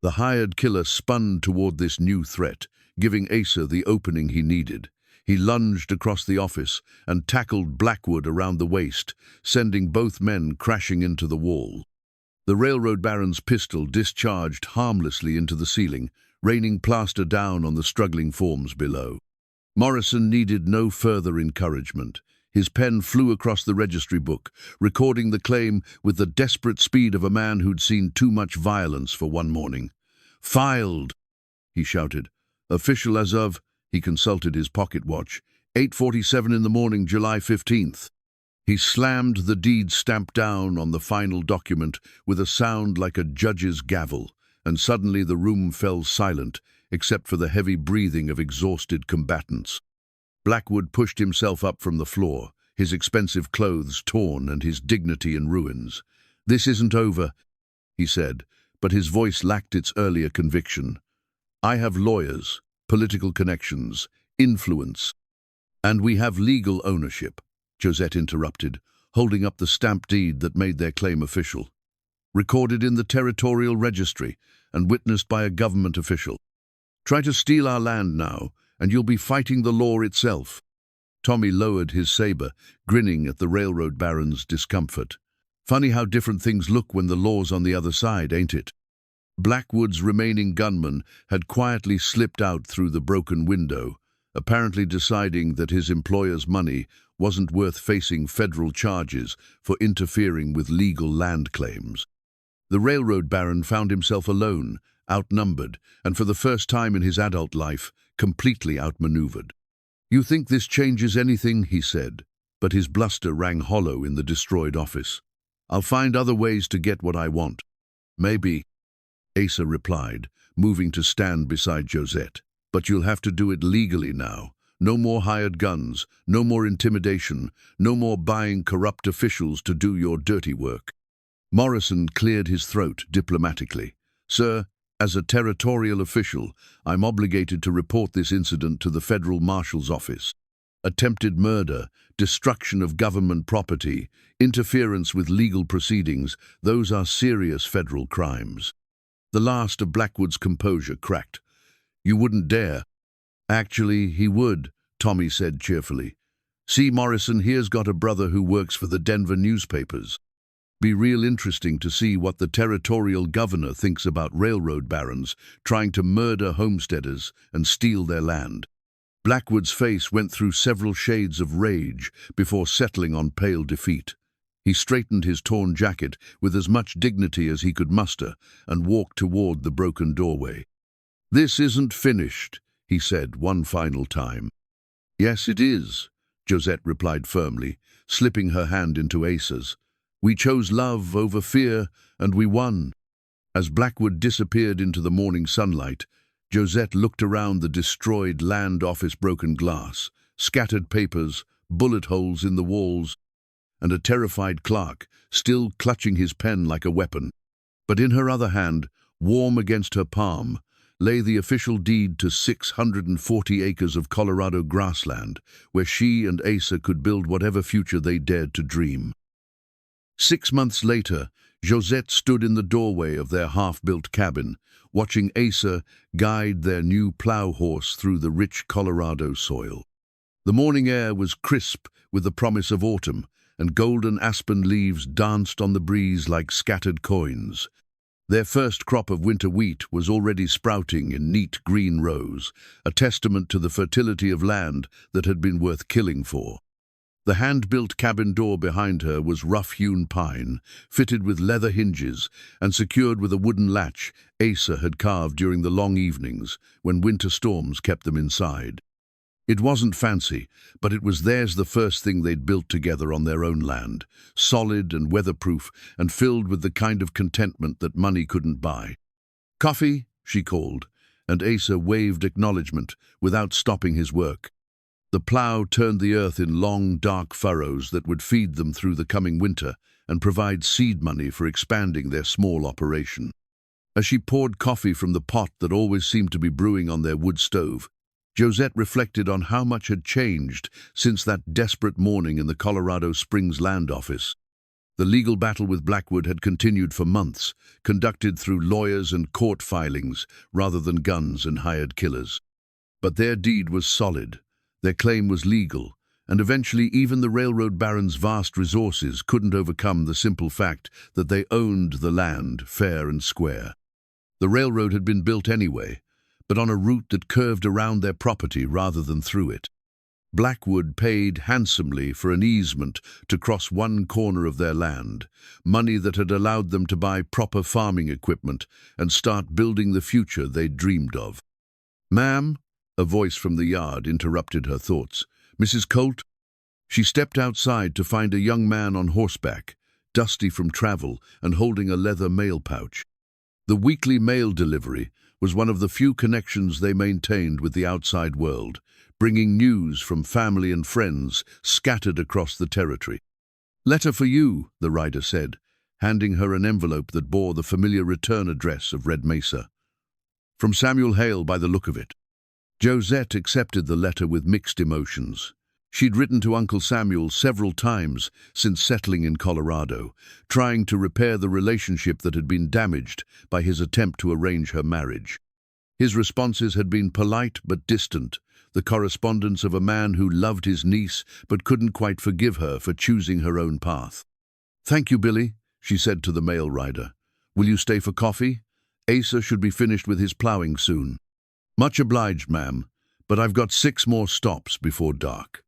The hired killer spun toward this new threat, giving Asa the opening he needed. He lunged across the office and tackled Blackwood around the waist, sending both men crashing into the wall. The railroad baron's pistol discharged harmlessly into the ceiling, raining plaster down on the struggling forms below. Morrison needed no further encouragement. His pen flew across the registry book, recording the claim with the desperate speed of a man who'd seen too much violence for one morning. "Filed!" he shouted. "Official as of—" he consulted his pocket watch. 8:47 in the morning, July 15th. He slammed the deed stamp down on the final document with a sound like a judge's gavel, and suddenly the room fell silent, except for the heavy breathing of exhausted combatants. Blackwood pushed himself up from the floor, his expensive clothes torn and his dignity in ruins. "This isn't over," he said, but his voice lacked its earlier conviction. "I have lawyers, political connections, influence, and we have legal ownership," Josette interrupted, holding up the stamp deed that made their claim official. "Recorded in the territorial registry and witnessed by a government official. Try to steal our land now, and you'll be fighting the law itself." Tommy lowered his saber, grinning at the railroad baron's discomfort. "Funny how different things look when the law's on the other side, ain't it?" Blackwood's remaining gunman had quietly slipped out through the broken window, apparently deciding that his employer's money wasn't worth facing federal charges for interfering with legal land claims. The railroad baron found himself alone, outnumbered, and for the first time in his adult life, completely outmaneuvered. "You think this changes anything?" he said, but his bluster rang hollow in the destroyed office. "I'll find other ways to get what I want." "Maybe," Asa replied, moving to stand beside Josette. "But you'll have to do it legally now. No more hired guns, no more intimidation, no more buying corrupt officials to do your dirty work." Morrison cleared his throat diplomatically. "Sir, as a territorial official, I'm obligated to report this incident to the federal marshal's office. Attempted murder, destruction of government property, interference with legal proceedings, those are serious federal crimes." The last of Blackwood's composure cracked. "You wouldn't dare." "Actually, he would," Tommy said cheerfully. "See, Morrison here's got a brother who works for the Denver newspapers. Be real interesting to see what the territorial governor thinks about railroad barons trying to murder homesteaders and steal their land." Blackwood's face went through several shades of rage before settling on pale defeat. He straightened his torn jacket with as much dignity as he could muster and walked toward the broken doorway. "This isn't finished," he said one final time. "Yes, it is," Josette replied firmly, slipping her hand into Asa's. "We chose love over fear, and we won." As Blackwood disappeared into the morning sunlight, Josette looked around the destroyed land office, broken glass, scattered papers, bullet holes in the walls, and a terrified clerk, still clutching his pen like a weapon. But in her other hand, warm against her palm, lay the official deed to 640 acres of Colorado grassland, where she and Asa could build whatever future they dared to dream. 6 months later, Josette stood in the doorway of their half-built cabin, watching Asa guide their new plow horse through the rich Colorado soil. The morning air was crisp with the promise of autumn, and golden aspen leaves danced on the breeze like scattered coins. Their first crop of winter wheat was already sprouting in neat green rows, a testament to the fertility of land that had been worth killing for. The hand-built cabin door behind her was rough-hewn pine, fitted with leather hinges and secured with a wooden latch Asa had carved during the long evenings when winter storms kept them inside. It wasn't fancy, but it was theirs, the first thing they'd built together on their own land, solid and weatherproof and filled with the kind of contentment that money couldn't buy. "Coffee?" she called, and Asa waved acknowledgement without stopping his work. The plow turned the earth in long, dark furrows that would feed them through the coming winter and provide seed money for expanding their small operation. As she poured coffee from the pot that always seemed to be brewing on their wood stove, Josette reflected on how much had changed since that desperate morning in the Colorado Springs land office. The legal battle with Blackwood had continued for months, conducted through lawyers and court filings rather than guns and hired killers. But their deed was solid, their claim was legal, and eventually even the railroad baron's vast resources couldn't overcome the simple fact that they owned the land fair and square. The railroad had been built anyway, but on a route that curved around their property rather than through it. Blackwood paid handsomely for an easement to cross one corner of their land, money that had allowed them to buy proper farming equipment and start building the future they'd dreamed of. "Ma'am?" A voice from the yard interrupted her thoughts. "Mrs. Colt?" She stepped outside to find a young man on horseback, dusty from travel and holding a leather mail pouch. The weekly mail delivery was one of the few connections they maintained with the outside world, bringing news from family and friends scattered across the territory. "Letter for you," the rider said, handing her an envelope that bore the familiar return address of Red Mesa. "From Samuel Hale by the look of it." Josette accepted the letter with mixed emotions. She'd written to Uncle Samuel several times since settling in Colorado, trying to repair the relationship that had been damaged by his attempt to arrange her marriage. His responses had been polite but distant, the correspondence of a man who loved his niece but couldn't quite forgive her for choosing her own path. "Thank you, Billy," she said to the mail rider. "Will you stay for coffee? Asa should be finished with his plowing soon." "Much obliged, ma'am, but I've got 6 more stops before dark."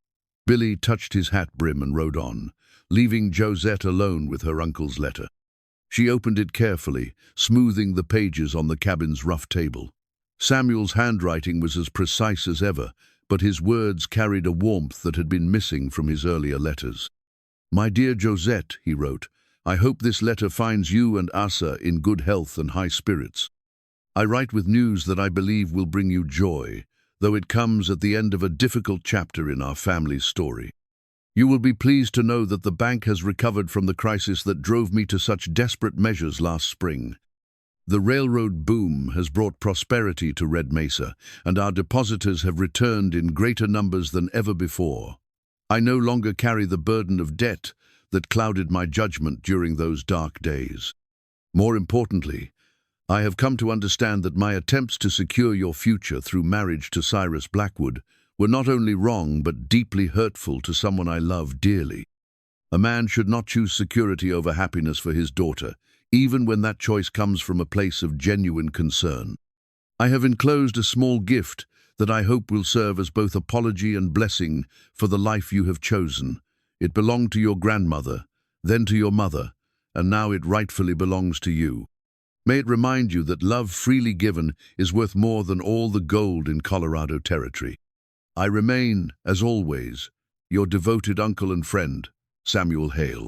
Billy touched his hat brim and rode on, leaving Josette alone with her uncle's letter. She opened it carefully, smoothing the pages on the cabin's rough table. Samuel's handwriting was as precise as ever, but his words carried a warmth that had been missing from his earlier letters. "My dear Josette," he wrote, "I hope this letter finds you and Asa in good health and high spirits. I write with news that I believe will bring you joy, though it comes at the end of a difficult chapter in our family's story. You will be pleased to know that the bank has recovered from the crisis that drove me to such desperate measures last spring. The railroad boom has brought prosperity to Red Mesa, and our depositors have returned in greater numbers than ever before. I no longer carry the burden of debt that clouded my judgment during those dark days. More importantly, I have come to understand that my attempts to secure your future through marriage to Cyrus Blackwood were not only wrong but deeply hurtful to someone I love dearly. A man should not choose security over happiness for his daughter, even when that choice comes from a place of genuine concern. I have enclosed a small gift that I hope will serve as both apology and blessing for the life you have chosen. It belonged to your grandmother, then to your mother, and now it rightfully belongs to you. May it remind you that love freely given is worth more than all the gold in Colorado territory. I remain, as always, your devoted uncle and friend, Samuel Hale.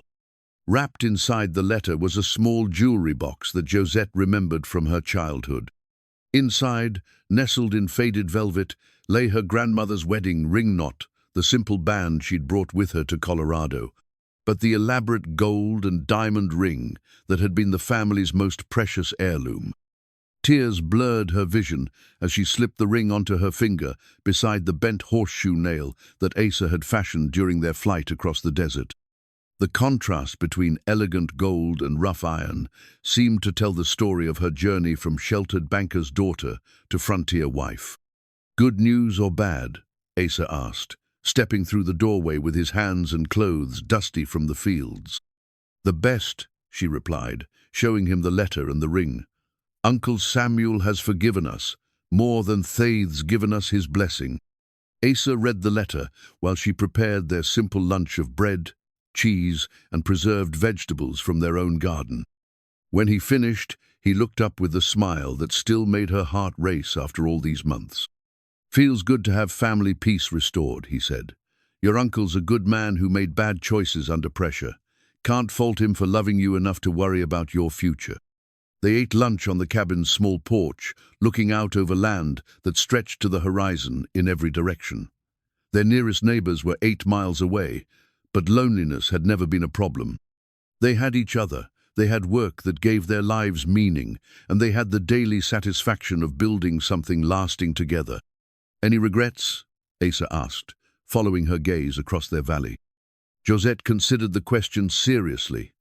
Wrapped inside the letter was a small jewelry box that Josette remembered from her childhood. Inside, nestled in faded velvet, lay her grandmother's wedding ring knot, the simple band she'd brought with her to Colorado, but the elaborate gold and diamond ring that had been the family's most precious heirloom. Tears blurred her vision as she slipped the ring onto her finger beside the bent horseshoe nail that Asa had fashioned during their flight across the desert. The contrast between elegant gold and rough iron seemed to tell the story of her journey from sheltered banker's daughter to frontier wife. "Good news or bad?" Asa asked, stepping through the doorway with his hands and clothes dusty from the fields. "The best," she replied, showing him the letter and the ring. "Uncle Samuel has forgiven us, more than Thaith's given us his blessing." Asa read the letter while she prepared their simple lunch of bread, cheese, and preserved vegetables from their own garden. When he finished, he looked up with a smile that still made her heart race after all these months. "Feels good to have family peace restored," he said. "Your uncle's a good man who made bad choices under pressure. Can't fault him for loving you enough to worry about your future." They ate lunch on the cabin's small porch, looking out over land that stretched to the horizon in every direction. Their nearest neighbors were 8 miles away, but loneliness had never been a problem. They had each other, they had work that gave their lives meaning, and they had the daily satisfaction of building something lasting together. "Any regrets?" Asa asked, following her gaze across their valley. Josette considered the question seriously.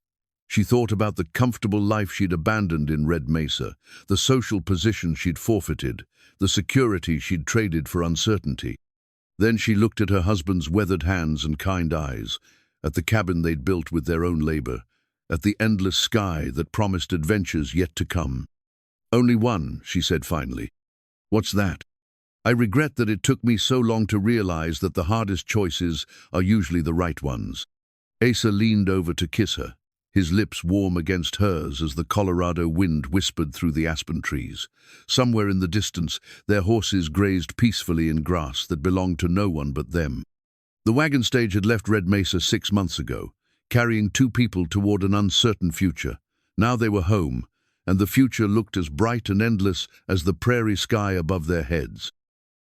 She thought about the comfortable life she'd abandoned in Red Mesa, the social position she'd forfeited, the security she'd traded for uncertainty. Then she looked at her husband's weathered hands and kind eyes, at the cabin they'd built with their own labor, at the endless sky that promised adventures yet to come. "Only one," she said finally. "What's that?" "I regret that it took me so long to realize that the hardest choices are usually the right ones." Asa leaned over to kiss her, his lips warm against hers as the Colorado wind whispered through the aspen trees. Somewhere in the distance, their horses grazed peacefully in grass that belonged to no one but them. The wagon stage had left Red Mesa 6 months ago, carrying 2 people toward an uncertain future. Now they were home, and the future looked as bright and endless as the prairie sky above their heads.